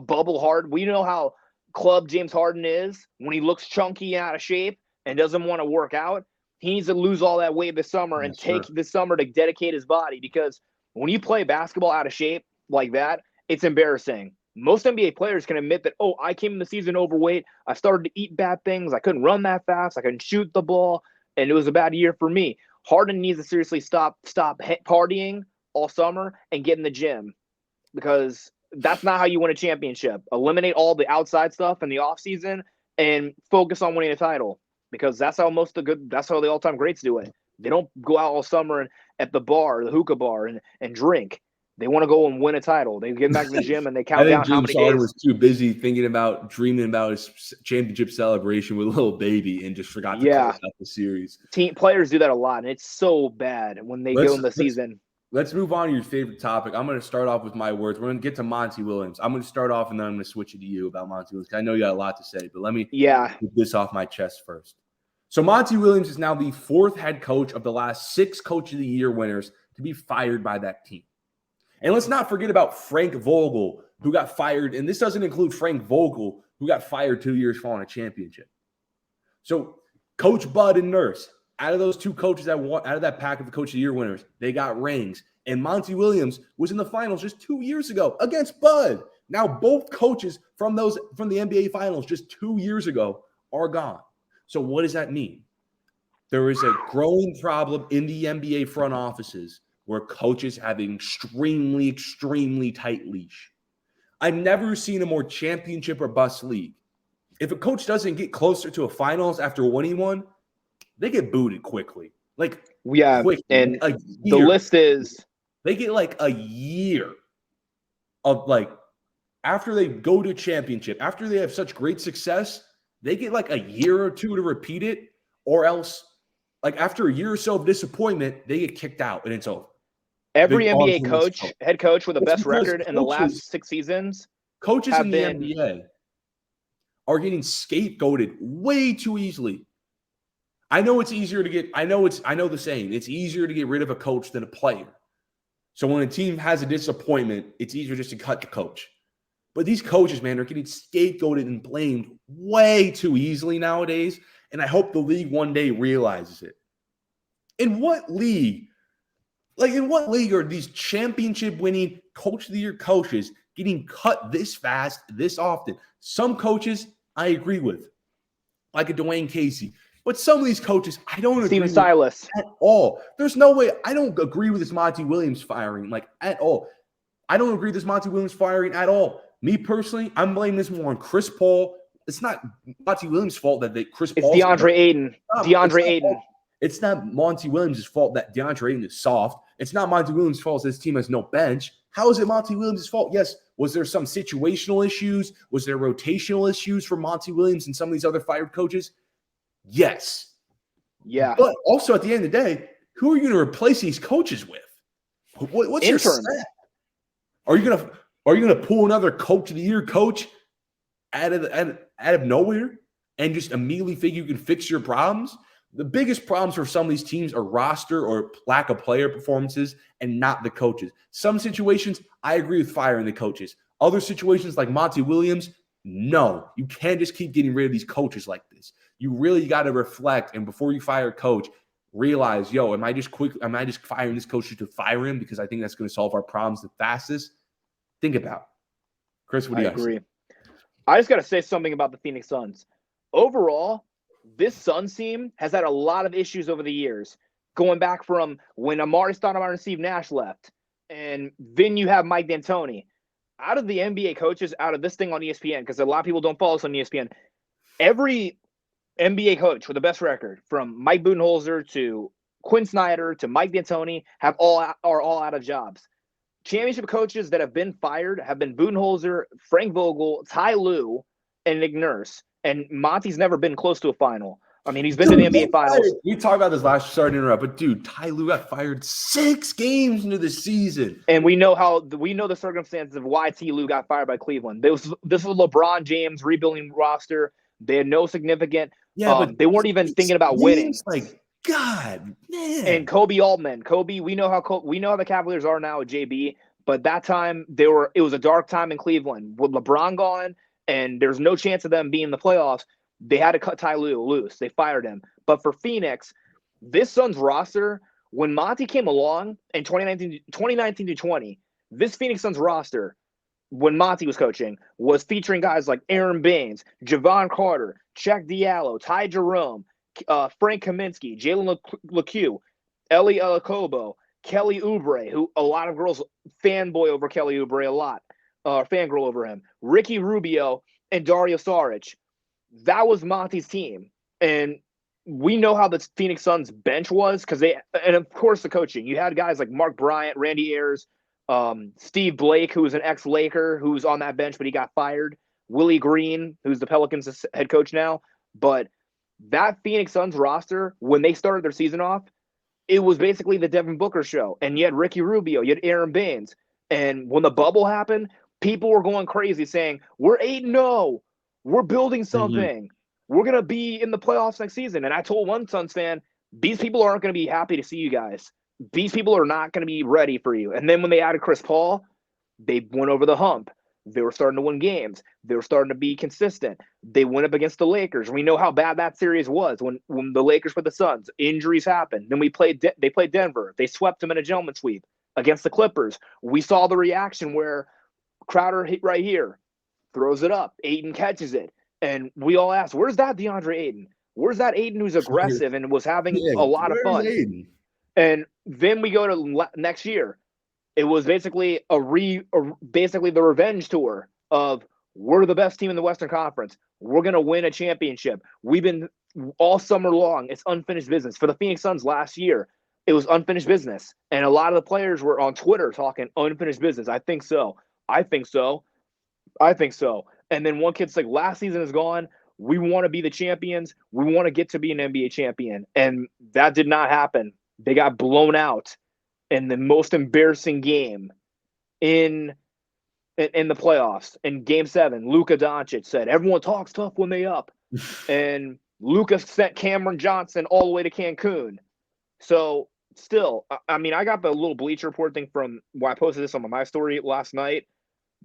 we know how club James Harden is when he looks chunky out of shape and doesn't want to work out. He needs to lose all that weight this summer and take this summer to dedicate his body, because when you play basketball out of shape like that, it's embarrassing. Most NBA players can admit that, oh, I came in the season overweight. I started to eat bad things. I couldn't run that fast. I couldn't shoot the ball. And it was a bad year for me. Harden needs to seriously stop partying all summer and get in the gym, because that's not how you win a championship. Eliminate all the outside stuff in the offseason and focus on winning a title, because that's how that's how the all-time greats do it. They don't go out all summer and at the bar, the hookah bar, and drink. They want to go and win a title. They get back to the gym and they count down how many days. Harden was too busy dreaming about his championship celebration with a little baby and just forgot to close out the series. Team players do that a lot, and it's so bad when they go in the season. Let's move on to your favorite topic. I'm going to start off with my words. We're going to get to Monty Williams. I'm going to start off, and then I'm going to switch it to you about Monty Williams. I know you got a lot to say, but let me get this off my chest first. So Monty Williams is now the 4th head coach of the last 6 Coach of the Year winners to be fired by that team. And let's not forget about Frank Vogel, who got fired. And this doesn't include Frank Vogel, who got fired 2 years following a championship. So Coach Bud and Nurse, out of those 2 coaches out of that pack of the Coach of the Year winners, they got rings. And Monty Williams was in the finals just 2 years ago against Bud. Now both coaches from the NBA finals just 2 years ago are gone. So what does that mean? There is a growing problem in the NBA front offices where coaches have an extremely, extremely tight leash. I've never seen a more championship or bust league. If a coach doesn't get closer to a finals after winning one, they get booted quickly. Quickly. And the list is they get a year of after they go to championship, after they have such great success, they get a year or 2 to repeat it, or else after a year or so of disappointment, they get kicked out and it's over. Every NBA head coach with the best record in the last 6 seasons, coaches in the NBA are getting scapegoated way too easily. I know it's easier to get. I know the saying. It's easier to get rid of a coach than a player. So when a team has a disappointment, it's easier just to cut the coach. But these coaches, man, are getting scapegoated and blamed way too easily nowadays. And I hope the league one day realizes it. In what league are these championship-winning Coach of the Year coaches getting cut this fast, this often? Some coaches I agree with, like a Dwayne Casey. But some of these coaches, I don't agree with Silas at all. There's no way. I don't agree with this Monty Williams firing, at all. I don't agree with this Monty Williams firing at all. Me personally, I'm blaming this more on Chris Paul. It's not Monty Williams' fault that Chris Paul. It's DeAndre Ayton. It's not Monty Williams' fault that DeAndre Ayton is soft. It's not Monty Williams' fault that this team has no bench. How is it Monty Williams' fault? Yes. Was there some situational issues? Was there rotational issues for Monty Williams and some of these other fired coaches? Yes. Yeah. But also at the end of the day, who are you going to replace these coaches with? What's your set? Are you going to pull another Coach of the Year coach out of nowhere and just immediately figure you can fix your problems? The biggest problems for some of these teams are roster or lack of player performances and not the coaches. Some situations, I agree with firing the coaches. Other situations like Monty Williams, no. You can't just keep getting rid of these coaches like this. You really got to reflect, and before you fire a coach, realize, am I just firing this coach just to fire him because I think that's going to solve our problems the fastest? Think about it. Chris, what do you agree? I just got to say something about the Phoenix Suns. Overall, this Suns team has had a lot of issues over the years, going back from when Amari Stoudemire and Steve Nash left, and then you have Mike D'Antoni. Out of the NBA coaches, out of this thing on ESPN, because a lot of people don't follow us on ESPN, every NBA coach with the best record, from Mike Budenholzer to Quinn Snyder to Mike D'Antoni, are all out of jobs. Championship coaches that have been fired have been Budenholzer, Frank Vogel, Ty Lue, and Nick Nurse. And Monty's never been close to a final. I mean, he's been to the NBA Finals. We talked about this last. Sorry to interrupt, but dude, Ty Lue got fired 6 games into the season, and we know the circumstances of why Ty Lue got fired by Cleveland. This was LeBron James rebuilding roster. They had no significant. But they weren't even thinking about winning. God, man. And Kobe Altman. We know how the Cavaliers are now with JB, but that time it was a dark time in Cleveland with LeBron gone. And there's no chance of them being in the playoffs. They had to cut Ty Lue loose. They fired him. But for Phoenix, this Suns roster, when Monty came along in 2019 to 20, this Phoenix Suns roster, when Monty was coaching, was featuring guys like Aaron Baines, Javon Carter, Check Diallo, Ty Jerome, Frank Kaminsky, Jalen LeCue, Eli Olakobo, Kelly Oubre, who a lot of girls fanboy over Kelly Oubre a lot. Fangirl over him, Ricky Rubio, and Dario Saric. That was Monty's team. And we know how the Phoenix Suns bench was and of course the coaching. You had guys like Mark Bryant, Randy Ayers, Steve Blake, who was an ex-Laker, who's on that bench, but he got fired. Willie Green, who's the Pelicans head coach now. But that Phoenix Suns roster, when they started their season off, it was basically the Devin Booker show. And you had Ricky Rubio, you had Aaron Baines. And when the bubble happened, people were going crazy saying, we're 8-0. We're building something. we're going to be in the playoffs next season. And I told one Suns fan, these people aren't going to be happy to see you guys. These people are not going to be ready for you. And then when they added Chris Paul, they went over the hump. They were starting to win games. They were starting to be consistent. They went up against the Lakers. We know how bad that series was when the Lakers put the Suns. Injuries happened. Then they played Denver. They swept them in a gentleman sweep against the Clippers. We saw the reaction where Crowder hit right here, throws it up. Ayton catches it. And we all asked, where's that DeAndre Ayton? Where's that Ayton who's aggressive and was having a lot of fun? Ayton? And then we go to next year. It was basically basically the revenge tour of we're the best team in the Western Conference. We're going to win a championship. We've been all summer long. It's unfinished business. For the Phoenix Suns last year, it was unfinished business. And a lot of the players were on Twitter talking unfinished business. I think so. I think so. I think so. And then one kid's like, last season is gone. We want to be the champions. We want to get to be an NBA champion. And that did not happen. They got blown out in the most embarrassing game in the playoffs. In Game 7, Luka Doncic said, everyone talks tough when they up. And Luka sent Cameron Johnson all the way to Cancun. So still, I mean, I got the little Bleacher Report thing from why I posted this on my story last night.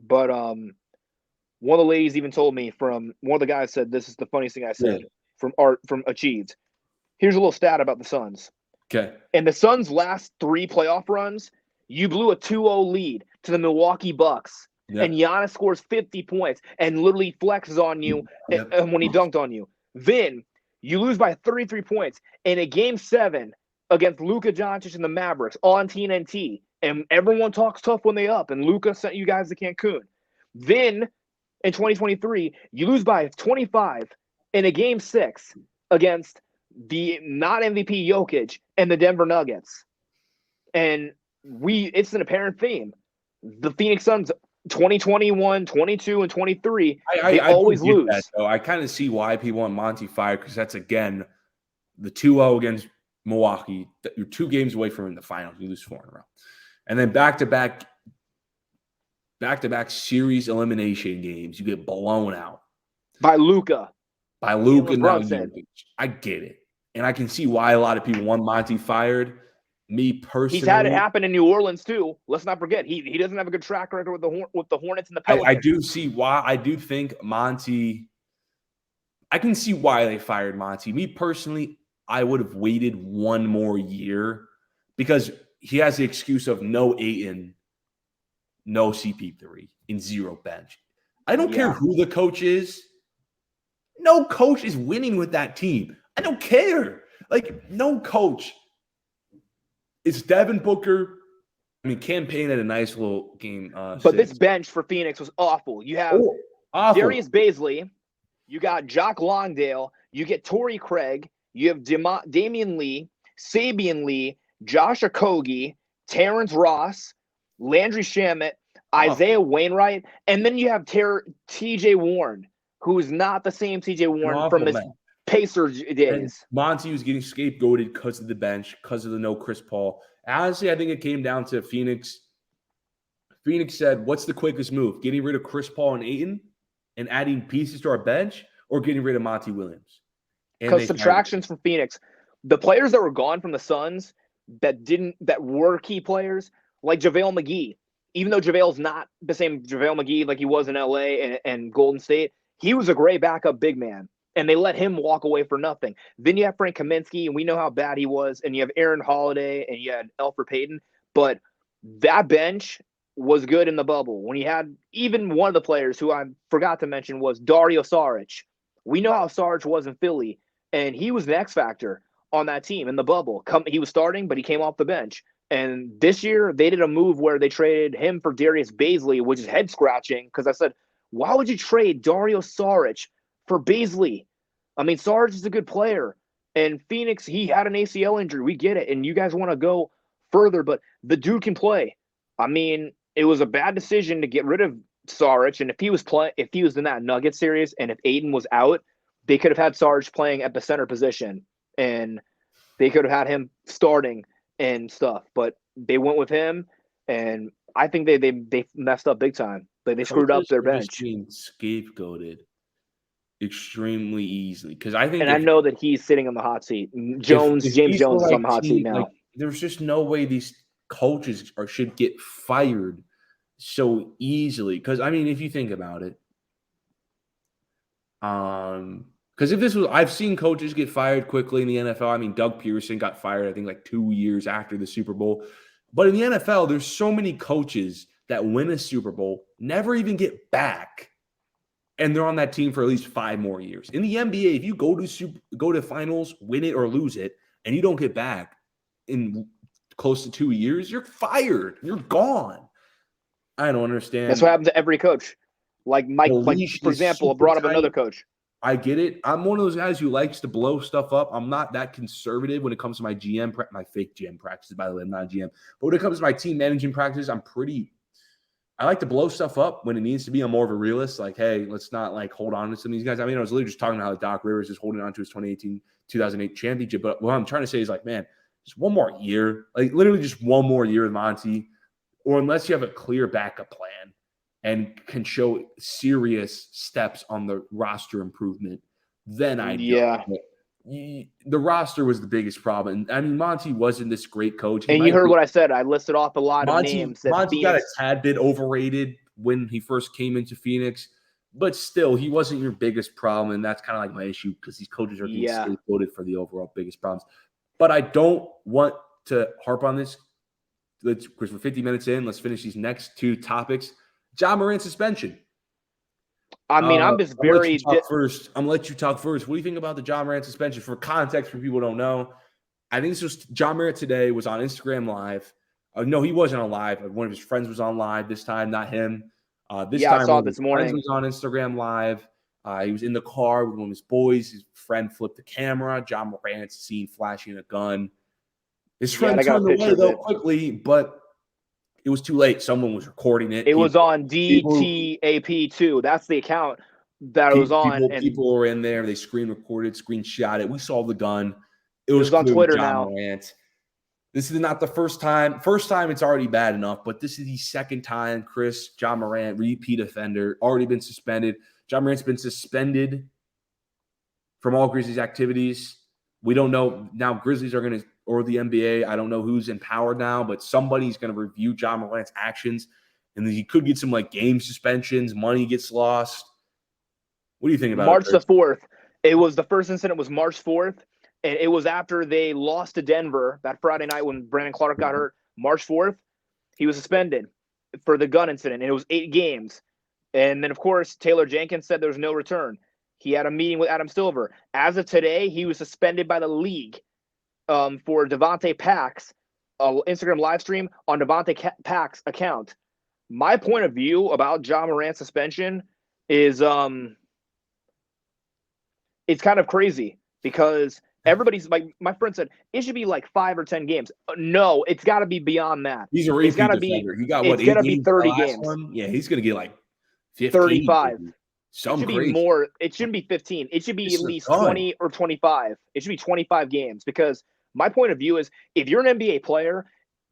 But one of the ladies even told me one of the guys said, this is the funniest thing I said from Achieved. Here's a little stat about the Suns. Okay. In the Suns' last 3 playoff runs, you blew a 2-0 lead to the Milwaukee Bucks. Yep. And Giannis scores 50 points and literally flexes on you when he dunked on you. Then you lose by 33 points in a Game 7 against Luka Doncic and the Mavericks on TNT. And everyone talks tough when they up. And Luka sent you guys to Cancun. Then in 2023, you lose by 25 in a Game 6 against the not MVP Jokic and the Denver Nuggets. And it's an apparent theme. The Phoenix Suns 2021, 22, and 23, they always lose. That, though. I kind of see why people want Monty fired, because that's, again, the 2-0 against Milwaukee. You're 2 games away from in the finals. You lose 4 in a row. And then back-to-back series elimination games, you get blown out. By Luka. Now Jokic. I get it. And I can see why a lot of people want Monty fired. Me personally, he's had it happen in New Orleans too. Let's not forget he doesn't have a good track record with the Hornets and the Pelicans. I do see why. I do think Monty. I can see why they fired Monty. Me personally, I would have waited 1 more year because he has the excuse of no Ayton, no CP3, and 0 bench. I don't care who the coach is. No coach is winning with that team. I don't care. Like, no coach. It's Devin Booker. I mean, Campaign had a nice little game. But this bench for Phoenix was awful. You have Darius Baisley. You got Jock Longdale. You get Torrey Craig. You have Damian Lee, Sabian Lee, Josh Okogie, Terrence Ross, Landry Shamet, Isaiah Wainwright. And then you have TJ Warren, who is not the same TJ Warren from his Pacers days. And Monty was getting scapegoated because of the bench, because of the no Chris Paul. Honestly, I think it came down to Phoenix. Phoenix said, what's the quickest move? Getting rid of Chris Paul and Ayton and adding pieces to our bench, or getting rid of Monty Williams? Because subtractions from Phoenix. The players that were gone from the Suns that were key players, like JaVale McGee, even though JaVale's not the same JaVale McGee like he was in LA and Golden State, he was a great backup big man. And they let him walk away for nothing. Then you have Frank Kaminsky, and we know how bad he was. And you have Aaron Holiday, and you had Elfrid Payton. But that bench was good in the bubble. When you had even one of the players who I forgot to mention was Dario Saric. We know how Saric was in Philly, and he was the X factor on that team in the bubble. He was starting, but he came off the bench. And this year, they did a move where they traded him for Darius Baisley, which is head-scratching, because I said, why would you trade Dario Saric for Baisley? I mean, Sarge is a good player. And Phoenix, he had an ACL injury. We get it. And you guys want to go further, but the dude can play. I mean, it was a bad decision to get rid of Sarge. And if he was in that Nugget series and if Ayton was out, they could have had Sarge playing at the center position. And they could have had him starting and stuff. But they went with him. And I think they messed up big time. They screwed up their bench. Being scapegoated. extremely easily because I think And I know that he's sitting on the hot seat. James if Jones is on the hot seat now. like, there's just no way these coaches should get fired so easily. Because I mean, if you think about it, because if this was, I've seen coaches get fired quickly in the NFL. I mean, Doug Pearson got fired, I think, like 2 years after the Super Bowl. But in the NFL, there's so many coaches that win a Super Bowl, never even get back, and they're on that team for at least 5 more years. In the NBA, if you go to finals, win it or lose it, and you don't get back in close to 2 years, you're fired. You're gone. I don't understand. That's what happens to every coach. Like Mike, for example, brought up another coach. I get it. I'm one of those guys who likes to blow stuff up. I'm not that conservative when it comes to my my fake GM practices, by the way. I'm not a GM. But when it comes to my team managing practices, I like to blow stuff up when it needs to be. I'm more of a realist. Like, hey, let's not like hold on to some of these guys. I mean, I was literally just talking about how Doc Rivers is holding on to his 2018-2008 championship. But what I'm trying to say is like, man, just one more year. Like literally just one more year with Monty. Or unless you have a clear backup plan and can show serious steps on the roster improvement, then the roster was the biggest problem. And I mean, Monty wasn't this great coach. And you heard what I said. I listed off a lot of names. Monty got a tad bit overrated when he first came into Phoenix, but still, he wasn't your biggest problem. And that's kind of like my issue because these coaches are getting scapegoated for the overall biggest problems. But I don't want to harp on this. Because we're 50 minutes in, let's finish these next 2 topics. Ja Morant suspension. I mean, I'm just very first. I'm gonna let you talk first. What do you think about the Ja Morant suspension? For context, for people who don't know, I think this was Ja Morant today was on Instagram Live. No, he wasn't on live. One of his friends was on live this time, not him. This time, I saw it this morning. Friends was on Instagram Live. He was in the car with one of his boys. His friend flipped the camera. Ja Morant's seen flashing a gun. His friend turned away though quickly, but it was too late. Someone was recording it. It was on DTAP too. That's the account that it was on. People were in there. They screenshot it. We saw the gun. It was on Twitter now. Morant. This is not the first time. First time it's already bad enough, but this is the second time Ja Morant, repeat offender, already been suspended. Ja Morant's been suspended from all Grizzlies activities. We don't know now. Grizzlies are going to, or the NBA, I don't know who's in power now, but somebody's going to review Ja Morant's actions, and then he could get some like game suspensions. Money gets lost. What do you think about March the 4th? It was the first incident was March 4th, and it was after they lost to Denver that Friday night when Brandon Clark got hurt. March 4th, he was suspended for the gun incident, and it was 8 games. And then, of course, Taylor Jenkins said there was no return. He had a meeting with Adam Silver. As of today, he was suspended by the league for Devontae Pack's Instagram live stream on Devontae Pack's account. My point of view about Ja Morant's suspension is it's kind of crazy because everybody's like, my friend said, it should be like 5 or 10 games. No, it's got to be beyond that. He's a repeat defender. He got it's going to be 30 games. Yeah, he's going to get like 15, 35. It should be more. It shouldn't be 15. It should be at least 20 or 25. It should be 25 games because my point of view is if you're an NBA player,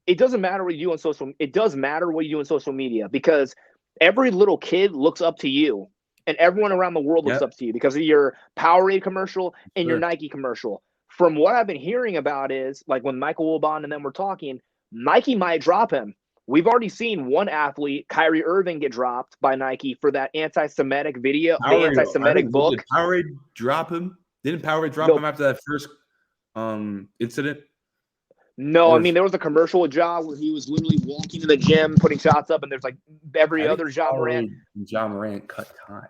it doesn't matter what you do on social. It does matter what you do on social media because every little kid looks up to you and everyone around the world looks up to you because of your Powerade commercial and your Nike commercial. From what I've been hearing about is like when Michael Wilbon and them were talking, Nike might drop him. We've already seen one athlete, Kyrie Irving, get dropped by Nike for that anti-Semitic video, the anti-Semitic book. Did Powerade drop him? Didn't Powerade drop him after that first incident? No, I mean, there was a commercial with Ja where he was literally walking to the gym, putting shots up, and there's like every other Ja Morant. Ja Morant cut ties.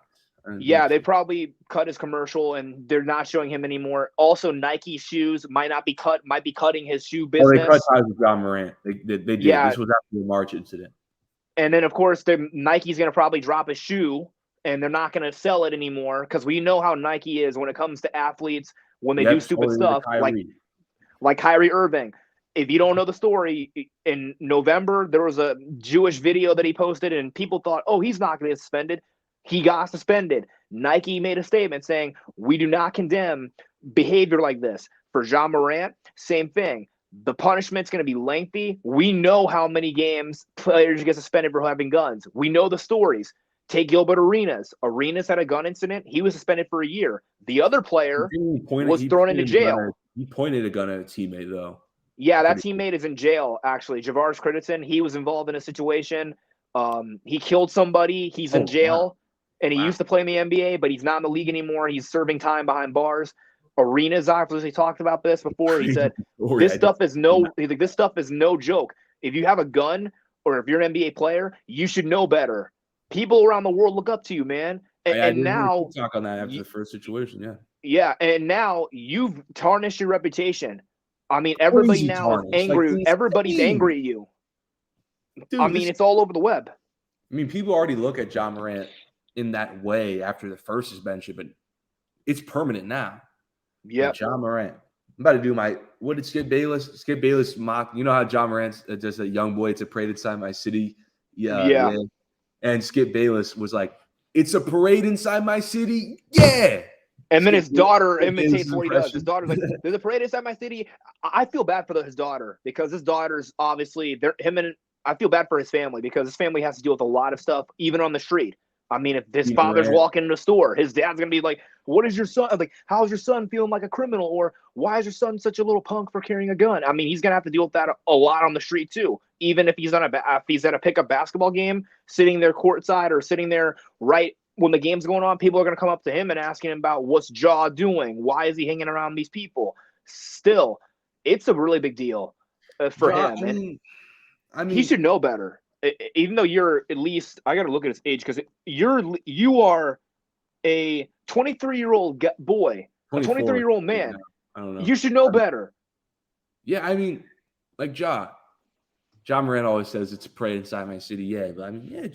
Yeah, they probably cut his commercial, and they're not showing him anymore. Also, Nike shoes might not be cut, might be cutting his shoe business. Oh, they cut ties with Ja Morant. They did. Yeah. This was after the March incident. And then, of course, Nike's going to probably drop a shoe, and they're not going to sell it anymore because we know how Nike is when it comes to athletes when they do stupid stuff, like Kyrie Irving. If you don't know the story, in November, there was a Jewish video that he posted, and people thought, oh, he's not going to get suspended. He got suspended. Nike made a statement saying, we do not condemn behavior like this. For Ja Morant, same thing. The punishment's going to be lengthy. We know how many games players get suspended for having guns. We know the stories. Take Gilbert Arenas. Arenas had a gun incident. He was suspended for a year. The other player was thrown into jail. He pointed a gun at a teammate, though. Yeah, that teammate is in jail, actually. Javaris Crittenson, he was involved in a situation. He killed somebody. He's in jail. Wow. And he used to play in the NBA, but he's not in the league anymore. He's serving time behind bars. Arenas obviously talked about this before. He said, this stuff is no joke. If you have a gun or if you're an NBA player, you should know better. People around the world look up to you, man. And now talk on that after the first situation, yeah. Yeah, and now you've tarnished your reputation. I mean, everybody now is angry. Like, everybody's angry at you. Dude, I mean, it's all over the web. I mean, people already look at Ja Morant in that way after the first suspension, but it's permanent now. Yeah, Ja Morant. I'm about to do what did Skip Bayless mock? You know how Ja Morant's just a young boy. It's a parade inside my city. Yeah. And Skip Bayless was like, "It's a parade inside my city." Yeah. And then his daughter imitates what he does. His daughter's like, "There's a parade inside my city." I feel bad for his daughter because his daughter's obviously I feel bad for his family because his family has to deal with a lot of stuff, even on the street. I mean, if his father's walking in the store, his dad's gonna be like, "What is your son like? How's your son feeling like a criminal?" Or "Why is your son such a little punk for carrying a gun?" I mean, he's gonna have to deal with that a lot on the street too. Even if he's at a pickup basketball game, sitting there courtside or sitting there right when the game's going on, people are gonna come up to him and asking him about what's Ja doing, why is he hanging around these people. Still, it's a really big deal for him. I mean, he should know better. Even though you're at least, I got to look at his age because you are a 23-year-old boy, a 23-year-old man. I don't know. You should know better. Yeah, I mean, like Ja Morant always says it's a parade inside my city. Yeah, but I mean, yeah,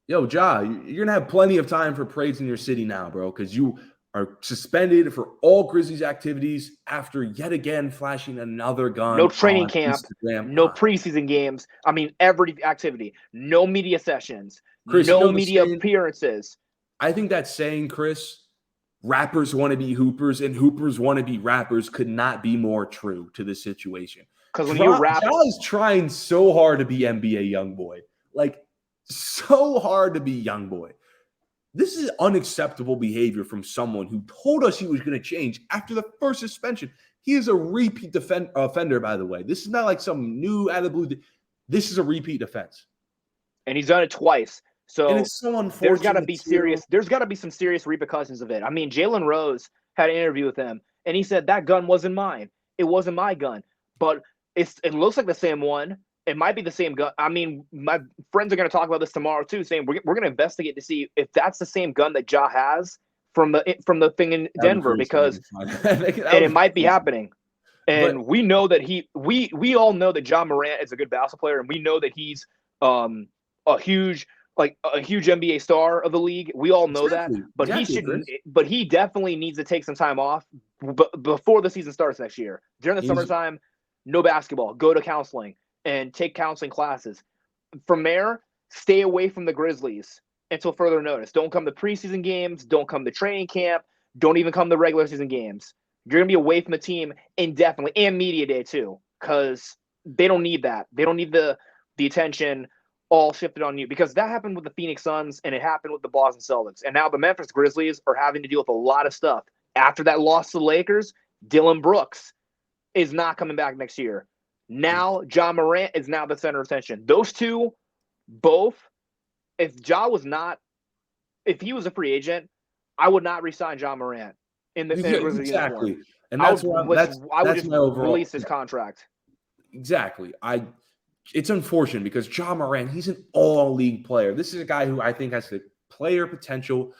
Ja, you're gonna have plenty of time for parades in your city now, bro, because you are suspended for all Grizzlies activities after yet again flashing another gun. No training camp, Instagram. No preseason games. I mean, every activity. No media sessions. Chris, no media appearances. I think that saying, Chris, rappers want to be hoopers and hoopers want to be rappers could not be more true to this situation. Because when you rap, Ja is trying so hard to be NBA YoungBoy. Like, so hard to be YoungBoy. This is unacceptable behavior from someone who told us he was going to change after the first suspension. He is a repeat offender, by the way. This is not like some new out of the blue. This is a repeat offense. And he's done it twice. So, and it's so unfortunate. There's got to be serious. There's got to be some serious repercussions of it. I mean, Jalen Rose had an interview with him, and he said that gun wasn't mine. It wasn't my gun, but it looks like the same one. It might be the same gun. I mean, my friends are going to talk about this tomorrow too, saying we're going to investigate to see if that's the same gun that Ja has from the thing in Denver, because and it might be happening. And we know that we all know that Ja Morant is a good basketball player, and we know that he's a huge NBA star of the league. We all know that, but he definitely needs to take some time off before the season starts next year. During the summertime, no basketball. Go to counseling and take counseling classes. From there, stay away from the Grizzlies until further notice. Don't come to preseason games. Don't come to training camp. Don't even come to regular season games. You're going to be away from the team indefinitely, and media day too, because they don't need that. They don't need the attention all shifted on you, because that happened with the Phoenix Suns and it happened with the Boston Celtics. And now the Memphis Grizzlies are having to deal with a lot of stuff. After that loss to the Lakers, Dylan Brooks is not coming back next year. Now, Ja Morant is now the center of attention. Those two, both, if he was a free agent, I would not re-sign Ja Morant in the Grizzlies exactly. uniform. And I would just release his contract. Exactly. It's unfortunate because Ja Morant, he's an all-league player. This is a guy who I think has the player potential.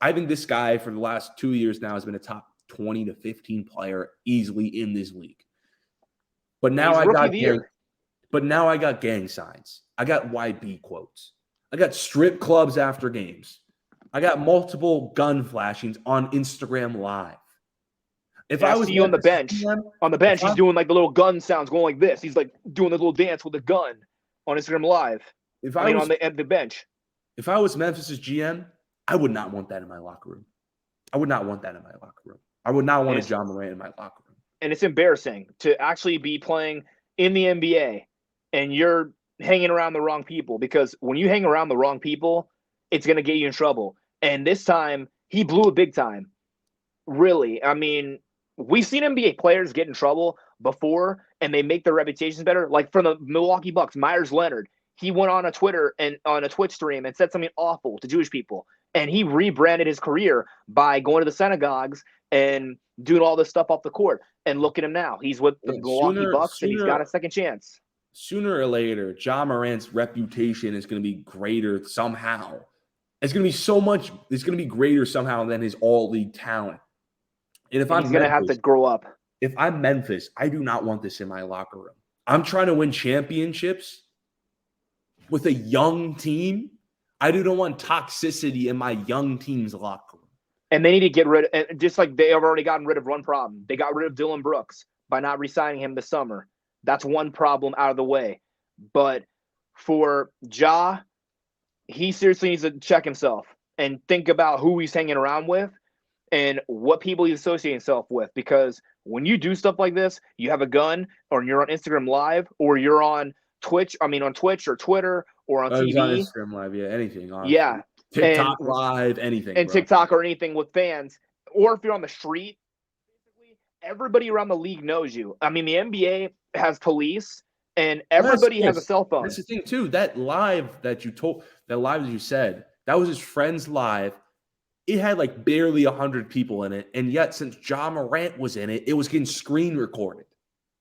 I think this guy for the last 2 years now has been a top 20 to 15 player easily in this league. But now I got gang signs. I got YB quotes. I got strip clubs after games. I got multiple gun flashings on Instagram Live. If I was you on the bench, he's doing like the little gun sounds, going like this. He's like doing the little dance with a gun on Instagram Live. On the bench. If I was Memphis's GM, I would not want that in my locker room. I would not want a Ja Morant in my locker room. And it's embarrassing to actually be playing in the NBA and you're hanging around the wrong people, because when you hang around the wrong people, it's going to get you in trouble. And this time, he blew it big time. Really. I mean, we've seen NBA players get in trouble before, and they make their reputations better. Like from the Milwaukee Bucks, Myers Leonard, he went on a Twitter and on a Twitch stream and said something awful to Jewish people, and he rebranded his career by going to the synagogues and doing all this stuff off the court. And look at him now; he's with the Milwaukee Bucks, and he's got a second chance. Sooner or later, Ja Morant's reputation is going to be greater somehow. It's going to be so much. It's going to be greater somehow than his all-league talent. And if he's going to have to grow up. If I'm Memphis, I do not want this in my locker room. I'm trying to win championships with a young team. I do not want toxicity in my young team's locker room. And they need to get rid of, just like they have already gotten rid of one problem. They got rid of Dylan Brooks by not re-signing him this summer. That's one problem out of the way. But for Ja, he seriously needs to check himself and think about who he's hanging around with and what people he's associating himself with. Because when you do stuff like this, you have a gun, or you're on Instagram Live, or you're on Twitch. I mean, on Twitch or Twitter or on TV. On Instagram Live, yeah, anything. Honestly. Yeah, TikTok Live, anything. And bro. TikTok or anything with fans, or if you're on the street, everybody around the league knows you. I mean, the NBA has police, and everybody has a cell phone. That's the thing too. That live that you said, that was his friend's live. It had like barely 100 people in it, and yet since Ja Morant was in it, it was getting screen recorded.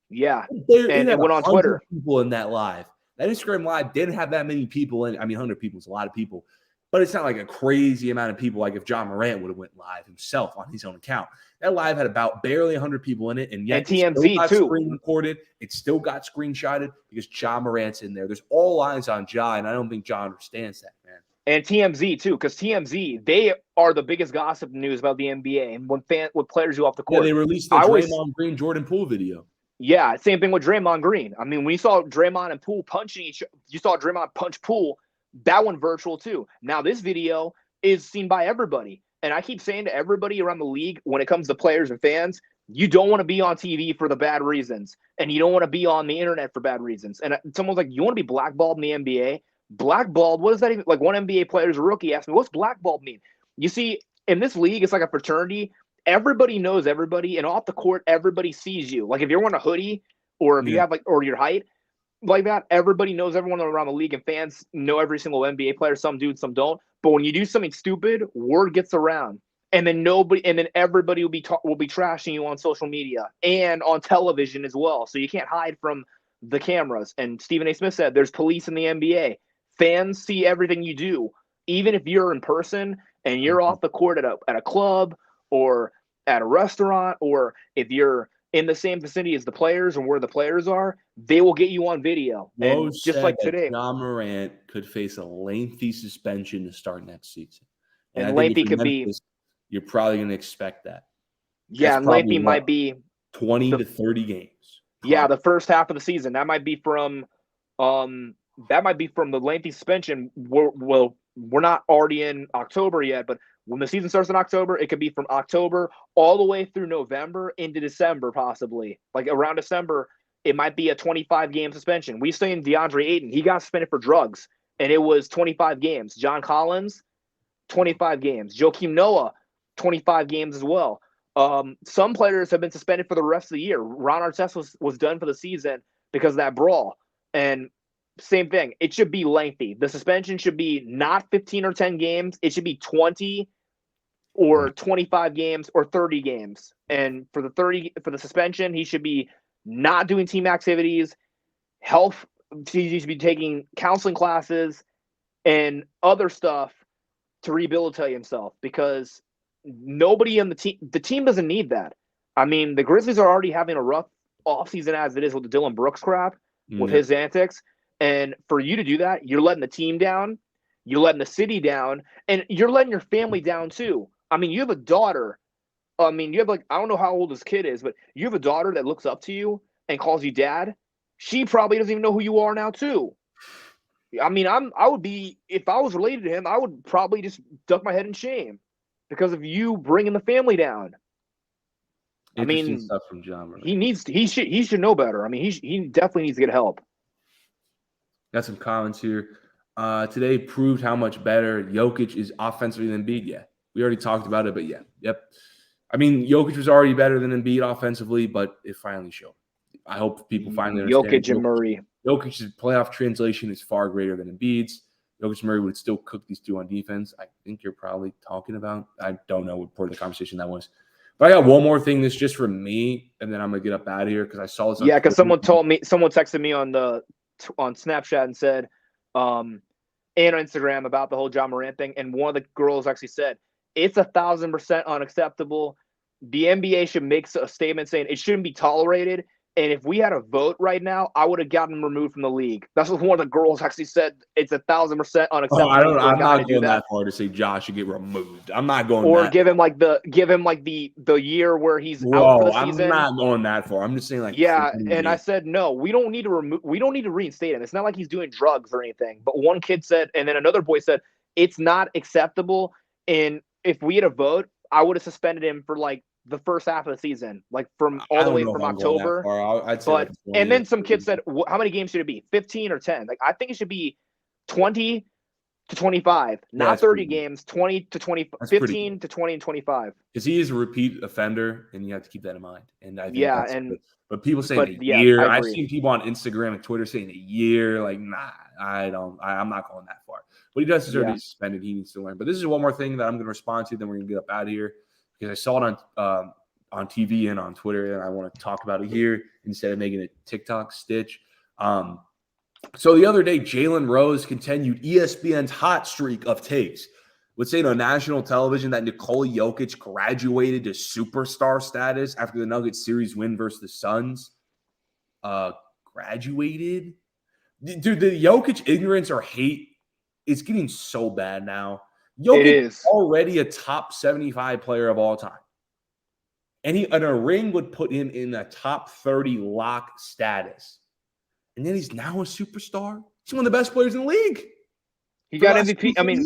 Yeah, and it went on Twitter. People in that live. That Instagram Live didn't have that many people in it. I mean, 100 people is a lot of people, but it's not like a crazy amount of people. Like if Ja Morant would have went live himself on his own account, that live had about barely 100 people in it, and yet TMZ too. Screen recorded. It still got screenshotted because Ja Morant's in there. There's all eyes on Ja, and I don't think Ja understands that, man. And TMZ too, because TMZ, they are the biggest gossip news about the NBA. And when players go off the court, they released the Draymond Green Jordan Poole video. Yeah, same thing with Draymond Green. I mean, when you saw Draymond and Poole punching you saw Draymond punch Poole. That one virtual too. Now this video is seen by everybody, and I keep saying to everybody around the league, when it comes to players and fans, you don't want to be on TV for the bad reasons, and you don't want to be on the internet for bad reasons. And someone's like, "You want to be blackballed in the NBA?" Blackballed? What does that even? Like one NBA player's a rookie asked me, "What's blackballed mean?" You see, in this league, it's like a fraternity. Everybody knows everybody, and off the court, everybody sees you. Like if you're wearing a hoodie, or if you have or your height like that, everybody knows everyone around the league, and fans know every single NBA player. Some do, some don't. But when you do something stupid, word gets around, and then everybody will be trashing you on social media and on television as well. So you can't hide from the cameras. And Stephen A. Smith said, "There's police in the NBA. Fans see everything you do, even if you're in person and you're off the court at a club or at a restaurant, or if you're in the same vicinity as the players and where the players are, they will get you on video." And just like today, Ja Morant could face a lengthy suspension to start next season. And lengthy could be. You're probably going to expect that. Yeah, and lengthy might be 20 to 30 games. Yeah, the first half of the season. That might be from the lengthy suspension. We're not already in October yet, but when the season starts in October, it could be from October all the way through November into December, possibly. Like around December, it might be a 25-game suspension. We've seen DeAndre Ayton. He got suspended for drugs, and it was 25 games. John Collins, 25 games. Joakim Noah, 25 games as well. Some players have been suspended for the rest of the year. Ron Artest was done for the season because of that brawl. And same thing. It should be lengthy. The suspension should be not 15 or 10 games. It should be 20 or 25 games or 30 games. And for the suspension, he should be not doing team activities, he should be taking counseling classes and other stuff to rehabilitate himself, because nobody in the team doesn't need that. I mean, the Grizzlies are already having a rough offseason as it is with the Dylan Brooks crap, with his antics. And for you to do that, you're letting the team down, you're letting the city down, and you're letting your family down too. I mean, you have a daughter. I mean, you have I don't know how old this kid is, but you have a daughter that looks up to you and calls you dad. She probably doesn't even know who you are now too. I mean, I would be, if I was related to him, I would probably just duck my head in shame because of you bringing the family down. I mean, stuff from John. He should know better. I mean, he definitely needs to get help. Got some comments here. Today proved how much better Jokic is offensively than Embiid. Yeah, we already talked about it, but yeah, yep. I mean, Jokic was already better than Embiid offensively, but it finally showed. I hope people finally understand. Jokic and Murray. Jokic's playoff translation is far greater than Embiid's. Jokic and Murray would still cook these two on defense. I think you're probably talking about. I don't know what part of the conversation that was. But I got one more thing that's just for me, and then I'm gonna get up out of here because I saw this. Yeah, because someone texted me on Snapchat and said, and on Instagram about the whole John Morant thing, and one of the girls actually said it's 1,000% unacceptable. The NBA should make a statement saying it shouldn't be tolerated. And if we had a vote right now, I would have gotten him removed from the league. That's what one of the girls actually said. It's 1,000% unacceptable. I'm not going that far to say Josh should get removed. I'm not going. Or give him like the year where he's out for the season. I'm not going that far. I'm just saying like. Yeah, and I said no. We don't need to reinstate him. It's not like he's doing drugs or anything. But one kid said, and then another boy said, it's not acceptable. And if we had a vote, I would have suspended him for like the first half of the season, like from all the way from October. But and then some kid said, how many games should it be? 15 or 10? Like I think it should be 20 to 25, not 30 games, 20 to 20, 15 to 20 and 25. Because he is a repeat offender, and you have to keep that in mind. And I think but people saying a year. I've seen people on Instagram and Twitter saying a year. Like, nah, I'm not going that far. But he does deserve to be suspended. He needs to learn. But this is one more thing that I'm going to respond to. Then we're going to get up out of here. Because I saw it on TV and on Twitter, and I want to talk about it here instead of making it TikTok stitch. So the other day, Jalen Rose continued ESPN's hot streak of takes. Would say on national television that Nikola Jokic graduated to superstar status after the Nuggets series win versus the Suns. Graduated? Dude, the Jokic ignorance or hate is getting so bad now. Jokic is already a top 75 player of all time. And a ring would put him in a top 30 lock status. And then he's now a superstar. He's one of the best players in the league. He got MVP. I mean,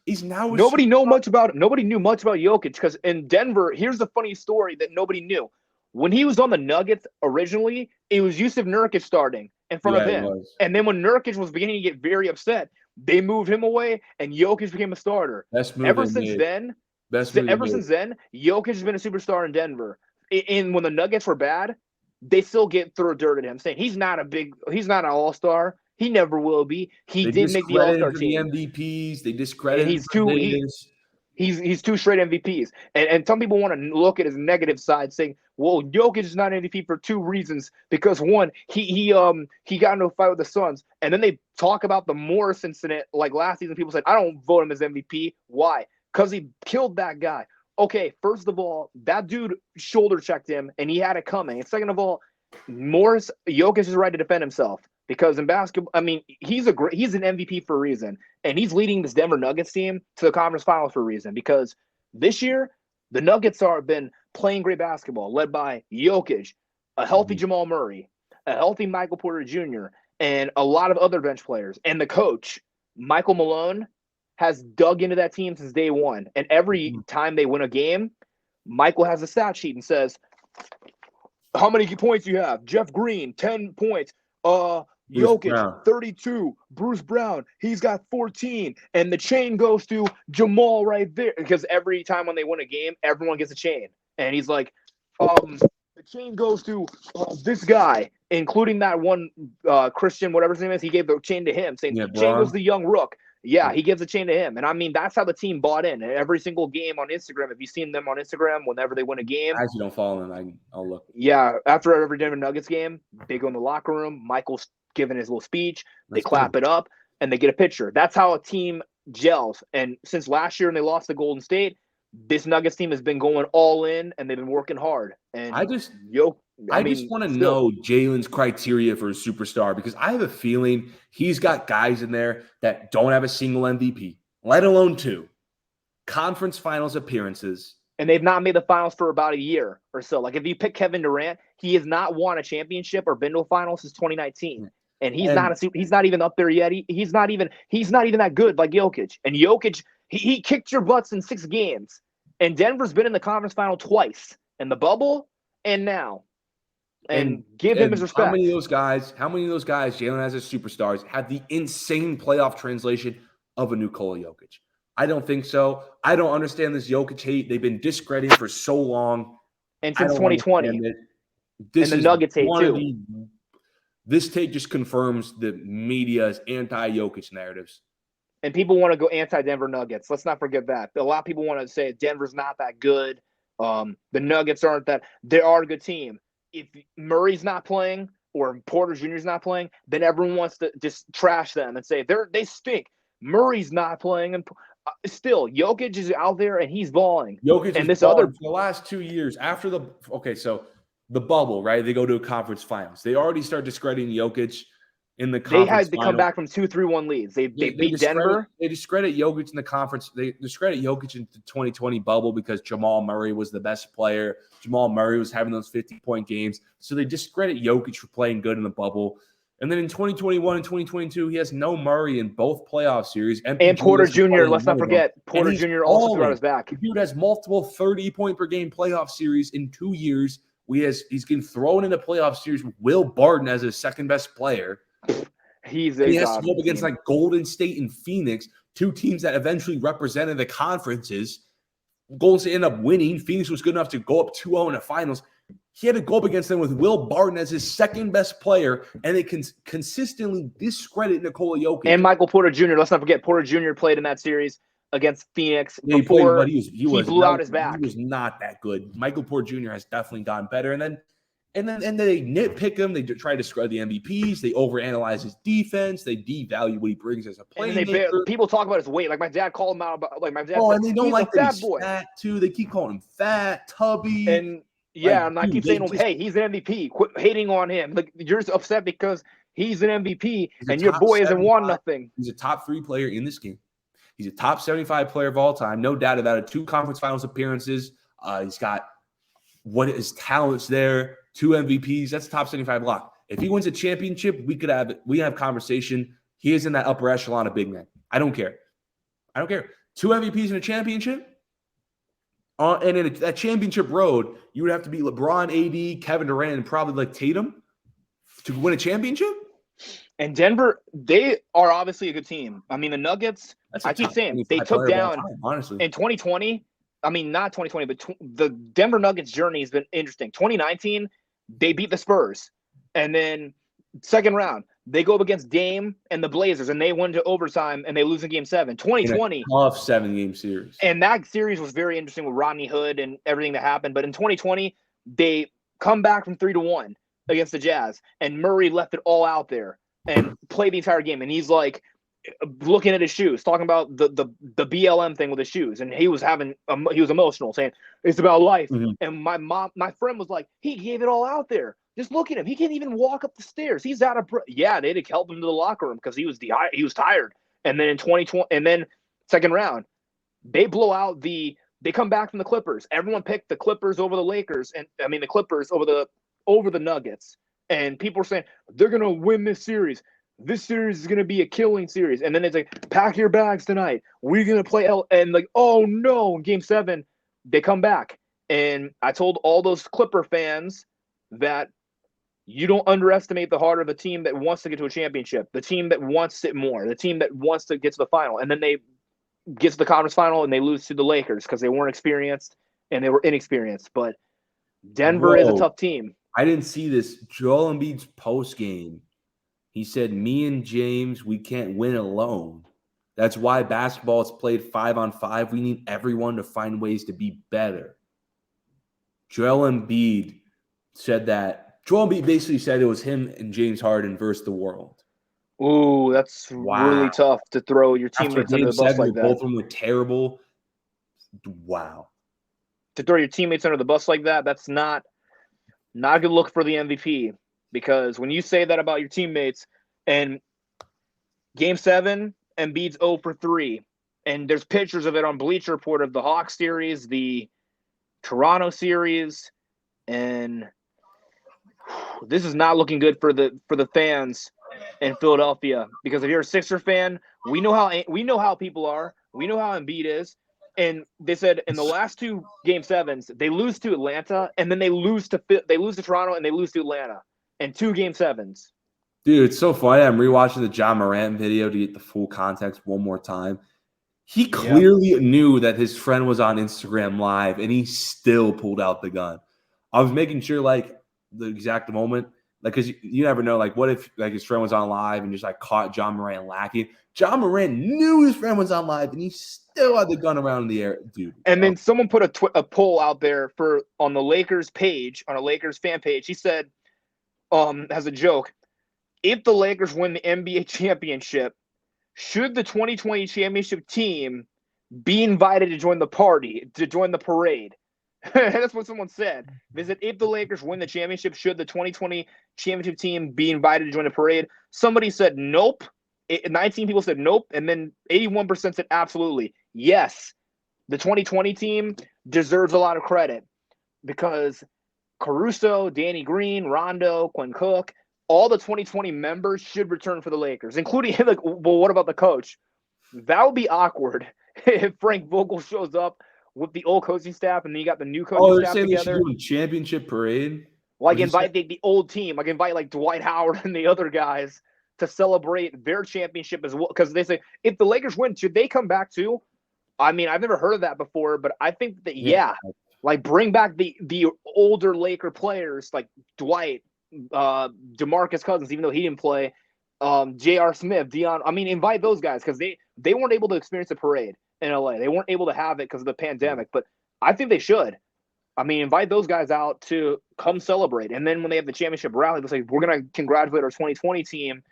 he's now nobody knew much about Jokic because in Denver, here's the funny story that nobody knew. When he was on the Nuggets originally, it was Jusuf Nurkic starting in front of him. And then when Nurkic was beginning to get very upset, they moved him away, and Jokic became a starter. Ever since then, Jokic has been a superstar in Denver. And when the Nuggets were bad, they still throw dirt at him, saying he's not an all-star. He never will be. He did make the all-star team. The MVPs, they discredited. He's two straight MVPs. And some people want to look at his negative side, saying, "Well, Jokic is not MVP for two reasons. Because one, he got into a fight with the Suns, and then they talk about the Morris incident like last season. People said, I don't vote him as MVP. Why? Because he killed that guy. Okay, first of all, that dude shoulder checked him, and he had it coming. And second of all, Jokic is right to defend himself. Because in basketball, I mean, he's an MVP for a reason. And he's leading this Denver Nuggets team to the conference finals for a reason. Because this year, the Nuggets have been playing great basketball, led by Jokic, a healthy Jamal Murray, a healthy Michael Porter Jr., and a lot of other bench players. And the coach, Michael Malone, has dug into that team since day one. And every time they win a game, Michael has a stat sheet and says, how many points you have? Jeff Green, 10 points. Jokic, 32. Bruce Brown, he's got 14. And the chain goes to Jamal right there. Because every time when they win a game, everyone gets a chain. And he's like, the chain goes to this guy, including that one Christian, whatever his name is. He gave the chain to him, saying, chain goes to the young Rook. Yeah, he gives a chain to him. And I mean, that's how the team bought in. And every single game on Instagram, have you seen them on Instagram whenever they win a game? I actually don't follow them. I'll look. Yeah, after every Denver Nuggets game, they go in the locker room. Michael's giving his little speech. They clap it up, and they get a picture. That's how a team gels. And since last year when they lost to Golden State, this Nuggets team has been going all in, and they've been working hard. And I just want to know Jalen's criteria for a superstar, because I have a feeling he's got guys in there that don't have a single MVP, let alone two conference finals appearances. And they've not made the finals for about a year or so. Like if you pick Kevin Durant, he has not won a championship or been to a final since 2019. And he's not even up there yet. He's not even that good like Jokic. And Jokic, he kicked your butts in 6 games. And Denver's been in the conference final twice, in the bubble and now. and give him his respect. How many of those guys, Jalen has as superstars, have the insane playoff translation of a Nikola Jokic? I don't think so. I don't understand this Jokic hate. They've been discrediting for so long. And since 2020. This and the Nuggets hate too. This take just confirms the media's anti-Jokic narratives. And people want to go anti-Denver Nuggets. Let's not forget that. A lot of people want to say Denver's not that good. The Nuggets aren't that. They are a good team. If Murray's not playing or Porter Jr. is not playing, then everyone wants to just trash them and say they stink. Murray's not playing, and still Jokic is out there and he's balling. Jokic and is this balling other for the last 2 years after the bubble, right? They go to a conference finals. They already start discrediting Jokic in the conference. They had to come back from 2-3-1 leads. They beat Denver. They discredit Jokic in the conference. They discredit Jokic in the 2020 bubble because Jamal Murray was the best player. Jamal Murray was having those 50-point games. So they discredit Jokic for playing good in the bubble. And then in 2021 and 2022, he has no Murray in both playoff series. And Porter Jr., let's not forget, Porter Jr. also threw out his back. The dude has multiple 30-point-per-game playoff series in 2 years. He's getting thrown in a playoff series with Will Barton as his second-best player. He has to go up against like Golden State and Phoenix, two teams that eventually represented the conferences. Golden State ended up winning. Phoenix was good enough to go up 2-0 in the finals. He had to go up against them with Will Barton as his second-best player, and they can consistently discredit Nikola Jokic. And Michael Porter Jr. Let's not forget, Porter Jr. played in that series against Phoenix before he blew out his back. He was not that good. Michael Porter Jr. has definitely gotten better, and then they nitpick him. They try to discredit the MVPs. They overanalyze his defense. They devalue what he brings as a playmaker. People talk about his weight. Like my dad called him out about. Like my dad. And they don't like that he's fat too. They keep calling him fat, tubby. And and I keep saying, "Hey, he's an MVP. Quit hating on him. Like you're upset because he's an MVP and your boy hasn't won nothing." He's a top 3 player in this game. He's a top 75 player of all time, no doubt about it. 2 conference finals appearances. He's got what his talents there. 2 MVPs. That's a top 75 lock. If he wins a championship, we have conversation. He is in that upper echelon of big men. I don't care. 2 MVPs in a championship. And in that championship road, you would have to beat LeBron, AD, Kevin Durant, and probably like Tatum to win a championship. And Denver, they are obviously a good team. I mean, the Nuggets, I keep saying, they took down honestly in 2020. I mean, not 2020, but the Denver Nuggets journey has been interesting. 2019, they beat the Spurs. And then second round, they go up against Dame and the Blazers, and they win to overtime, and they lose in Game 7. 2020. Tough 7-game series. And that series was very interesting with Rodney Hood and everything that happened. But in 2020, they come back from 3-1 against the Jazz, and Murray left it all out there and played the entire game. And he's like looking at his shoes, talking about the BLM thing with his shoes. And he was emotional, saying, "It's about life." Mm-hmm. And my friend was like, he gave it all out there. Just look at him. He can't even walk up the stairs. He's out of breath. Yeah, they had to help him to the locker room because he was tired. And then in 2020, and then second round, they blow out they come back from the Clippers. Everyone picked the Clippers over the Lakers, and I mean the Clippers over the Nuggets. And people were saying they're gonna win this series. This series is gonna be a killing series. And then it's like, pack your bags tonight. We're gonna play and like, oh no, in Game 7, they come back. And I told all those Clipper fans that you don't underestimate the heart of the team that wants to get to a championship, the team that wants it more, the team that wants to get to the final. And then they get to the conference final and they lose to the Lakers because they weren't experienced and they were inexperienced. But Denver is a tough team. I didn't see this. Joel Embiid's post game. He said, "Me and James, we can't win alone. That's why basketball is played 5-on-5. We need everyone to find ways to be better." Joel Embiid said that. Joel Embiid basically said it was him and James Harden versus the world. Ooh, that's really tough to throw your teammates under the bus like that. Both of them were terrible. Wow. To throw your teammates under the bus like that, that's not a good look for the MVP. Because when you say that about your teammates, and Game 7, Embiid's 0 for 3, and there's pictures of it on Bleacher Report of the Hawks series, the Toronto series, and this is not looking good for the fans in Philadelphia. Because if you're a Sixer fan, we know how people are. We know how Embiid is, And they said in the last 2 Game 7s, they lose to Atlanta, and then they lose to Toronto, and they lose to Atlanta in 2 Game 7s. Dude, it's so funny. I'm rewatching the John Morant video to get the full context one more time. He clearly knew that his friend was on Instagram Live, and he still pulled out the gun. I was making sure, like, the exact moment, like, because you never know, like, what if, like, his friend was on live and just, like, caught John Morant lacking? John Morant knew his friend was on live, and he still had the gun around in the air, dude. And then someone put a poll out there on the Lakers page, on a Lakers fan page. He said, as a joke, if the Lakers win the NBA championship, should the 2020 championship team be invited to join the party, to join the parade? That's what someone said. They said, if the Lakers win the championship, should the 2020 championship team be invited to join the parade? Somebody said nope. 19 people said nope. And then 81% said absolutely. Yes, the 2020 team deserves a lot of credit because Caruso, Danny Green, Rondo, Quinn Cook, all the 2020 members should return for the Lakers, including him. Like, well, what about the coach? That would be awkward if Frank Vogel shows up with the old coaching staff and then you got the new coaching staff together. They should do a championship parade. Like invite the old team, like invite like Dwight Howard and the other guys to celebrate their championship as well. Because they say if the Lakers win, should they come back too? I mean, I've never heard of that before, but I think that like bring back the older Laker players like Dwight, DeMarcus Cousins, even though he didn't play, J.R. Smith, Dion. I mean, invite those guys because they weren't able to experience a parade in LA. They weren't able to have it because of the pandemic, but I think they should. I mean, invite those guys out to come celebrate. And then when they have the championship rally, they'll say, we're going to congratulate our 2020 team,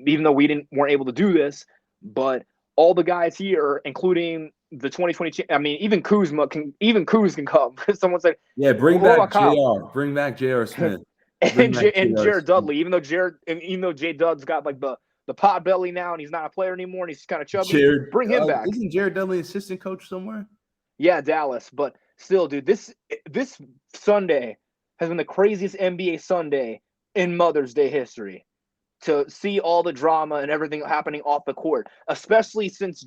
even though weren't able to do this. But all the guys here, including the 2020, I mean, even Kuz can come. Someone said, yeah, bring back JR. Bring back J.R. Smith. and Jared Dudley, even though Jay Dud's got like the pot belly now and he's not a player anymore and he's kind of chubby. Bring him back. Isn't Jared Dudley assistant coach somewhere? Yeah, Dallas. But still, dude, this Sunday has been the craziest NBA Sunday in Mother's Day history. To see all the drama and everything happening off the court, especially since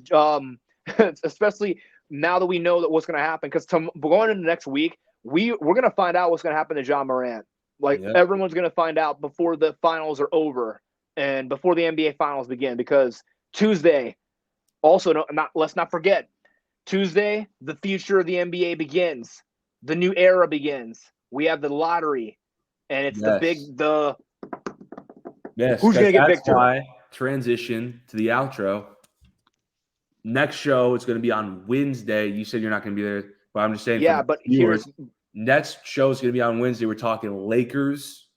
especially now that we know that what's going to happen. Because going into next week, we're going to find out what's going to happen to John Morant. Like everyone's going to find out before the finals are over and before the NBA finals begin. Because Tuesday, also let's not forget, Tuesday the future of the NBA begins. The new era begins. We have the lottery, and it's who's going to get Victor? Why transition to the outro. Next show is going to be on Wednesday. You said you're not going to be there, but I'm just saying. Yeah, but next show is going to be on Wednesday. We're talking Lakers.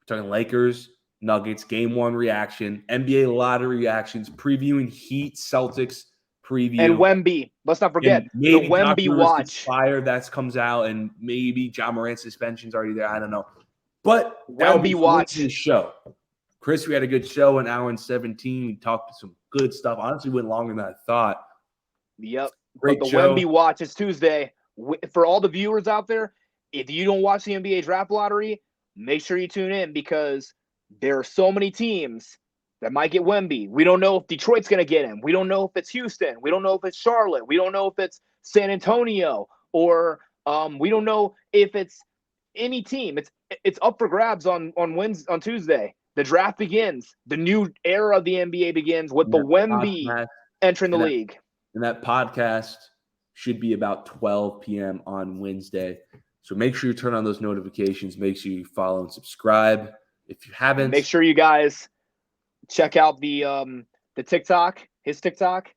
We're talking Lakers, Nuggets, Game 1 reaction, NBA lottery reactions, previewing Heat, Celtics preview. And Wemby. Let's not forget the Wemby watch. Fire that comes out, and maybe John Morant's suspension's already there. I don't know. But Wemby watch this show. Chris, we had a good show, an hour and 17. We talked some good stuff. Honestly, went longer than I thought. Yep. Great but the show. Wemby watch is Tuesday. For all the viewers out there, if you don't watch the NBA draft lottery, make sure you tune in because there are so many teams that might get Wemby. We don't know if Detroit's going to get him. We don't know if it's Houston. We don't know if it's Charlotte. We don't know if it's San Antonio or we don't know if it's any team. It's up for grabs on Tuesday. The draft begins. The new era of the NBA begins with the Wemby entering the league. And that podcast should be about 12 p.m. on Wednesday. So make sure you turn on those notifications. Make sure you follow and subscribe. If you haven't, make sure you guys check out the his TikTok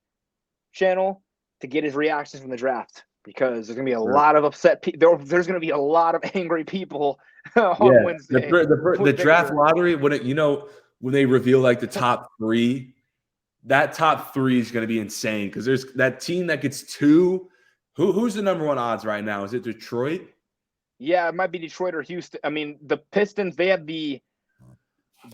channel to get his reactions from the draft because there's gonna be a lot of upset people. There's gonna be a lot of angry people on Wednesday. The draft lottery when they reveal like the top 3. That top 3 is going to be insane because there's that team that gets 2. Who's the number 1 odds right now? Is it Detroit? Yeah, it might be Detroit or Houston. I mean, the Pistons, they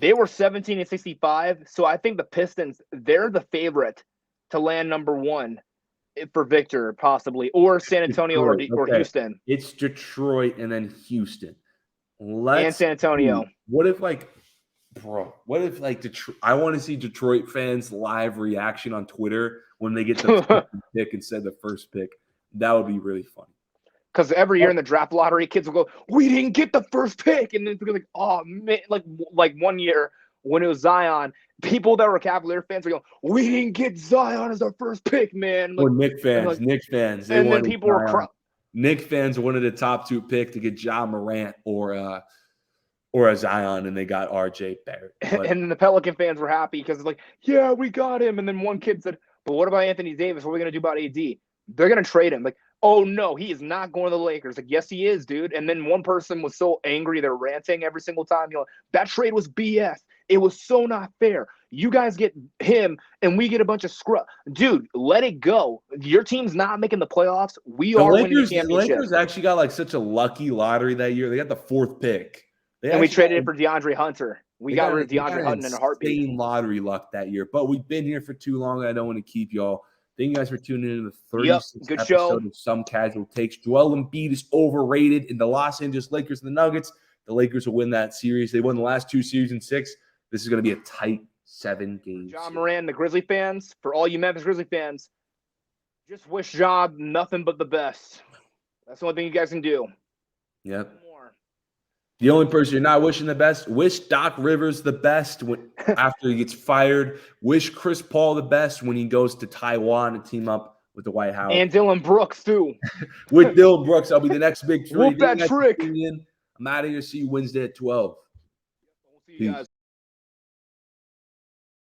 were 17-65. So I think the Pistons, they're the favorite to land number 1 for Victor, possibly, or San Antonio or Houston. It's Detroit and then Houston. And San Antonio. What if Detroit? I want to see Detroit fans live reaction on Twitter when they get the pick instead of the first pick. That would be really funny. Because every year in the draft lottery, kids will go, "We didn't get the first pick," and then they're like, "Oh man!" Like 1 year when it was Zion, people that were Cavalier fans were going, "We didn't get Zion as our first pick, man." Or Knicks fans, they and then wanted people were Zion. Knicks fans wanted the top 2 pick to get Ja Morant or a Zion, and they got RJ Barrett. And then the Pelican fans were happy because it's like, "Yeah, we got him." And then one kid said, "But what about Anthony Davis? What are we gonna do about AD? They're gonna trade him." Like, "Oh no, he is not going to the Lakers." Like, "Yes, he is, dude." And then one person was so angry they're ranting every single time. That trade was BS. It was so not fair. You guys get him and we get a bunch of scrub. Dude, let it go. Your team's not making the playoffs. We are winning the championship. The Lakers actually got like such a lucky lottery that year. They got the 4th pick. And we traded it for DeAndre Hunter. We got rid of DeAndre Hunter in a heartbeat. Insane lottery luck that year. But we've been here for too long. I don't want to keep y'all. Thank you guys for tuning in to the 36th episode of Some Casual Takes. Joel Embiid is overrated in the Los Angeles Lakers and the Nuggets. The Lakers will win that series. They won the last 2 series in 6. This is going to be a tight 7-game series. John Moran, the Grizzly fans, for all you Memphis Grizzly fans, just wish Job nothing but the best. That's the only thing you guys can do. Yep. The only person you're not wishing the best, wish Doc Rivers the best after he gets fired. Wish Chris Paul the best when he goes to Taiwan to team up with the White House. And Dylan Brooks, too. With Dylan Brooks, I'll be the next big 3. Whoop that trick. I'm out of here. See you Wednesday at 12. We'll see you guys.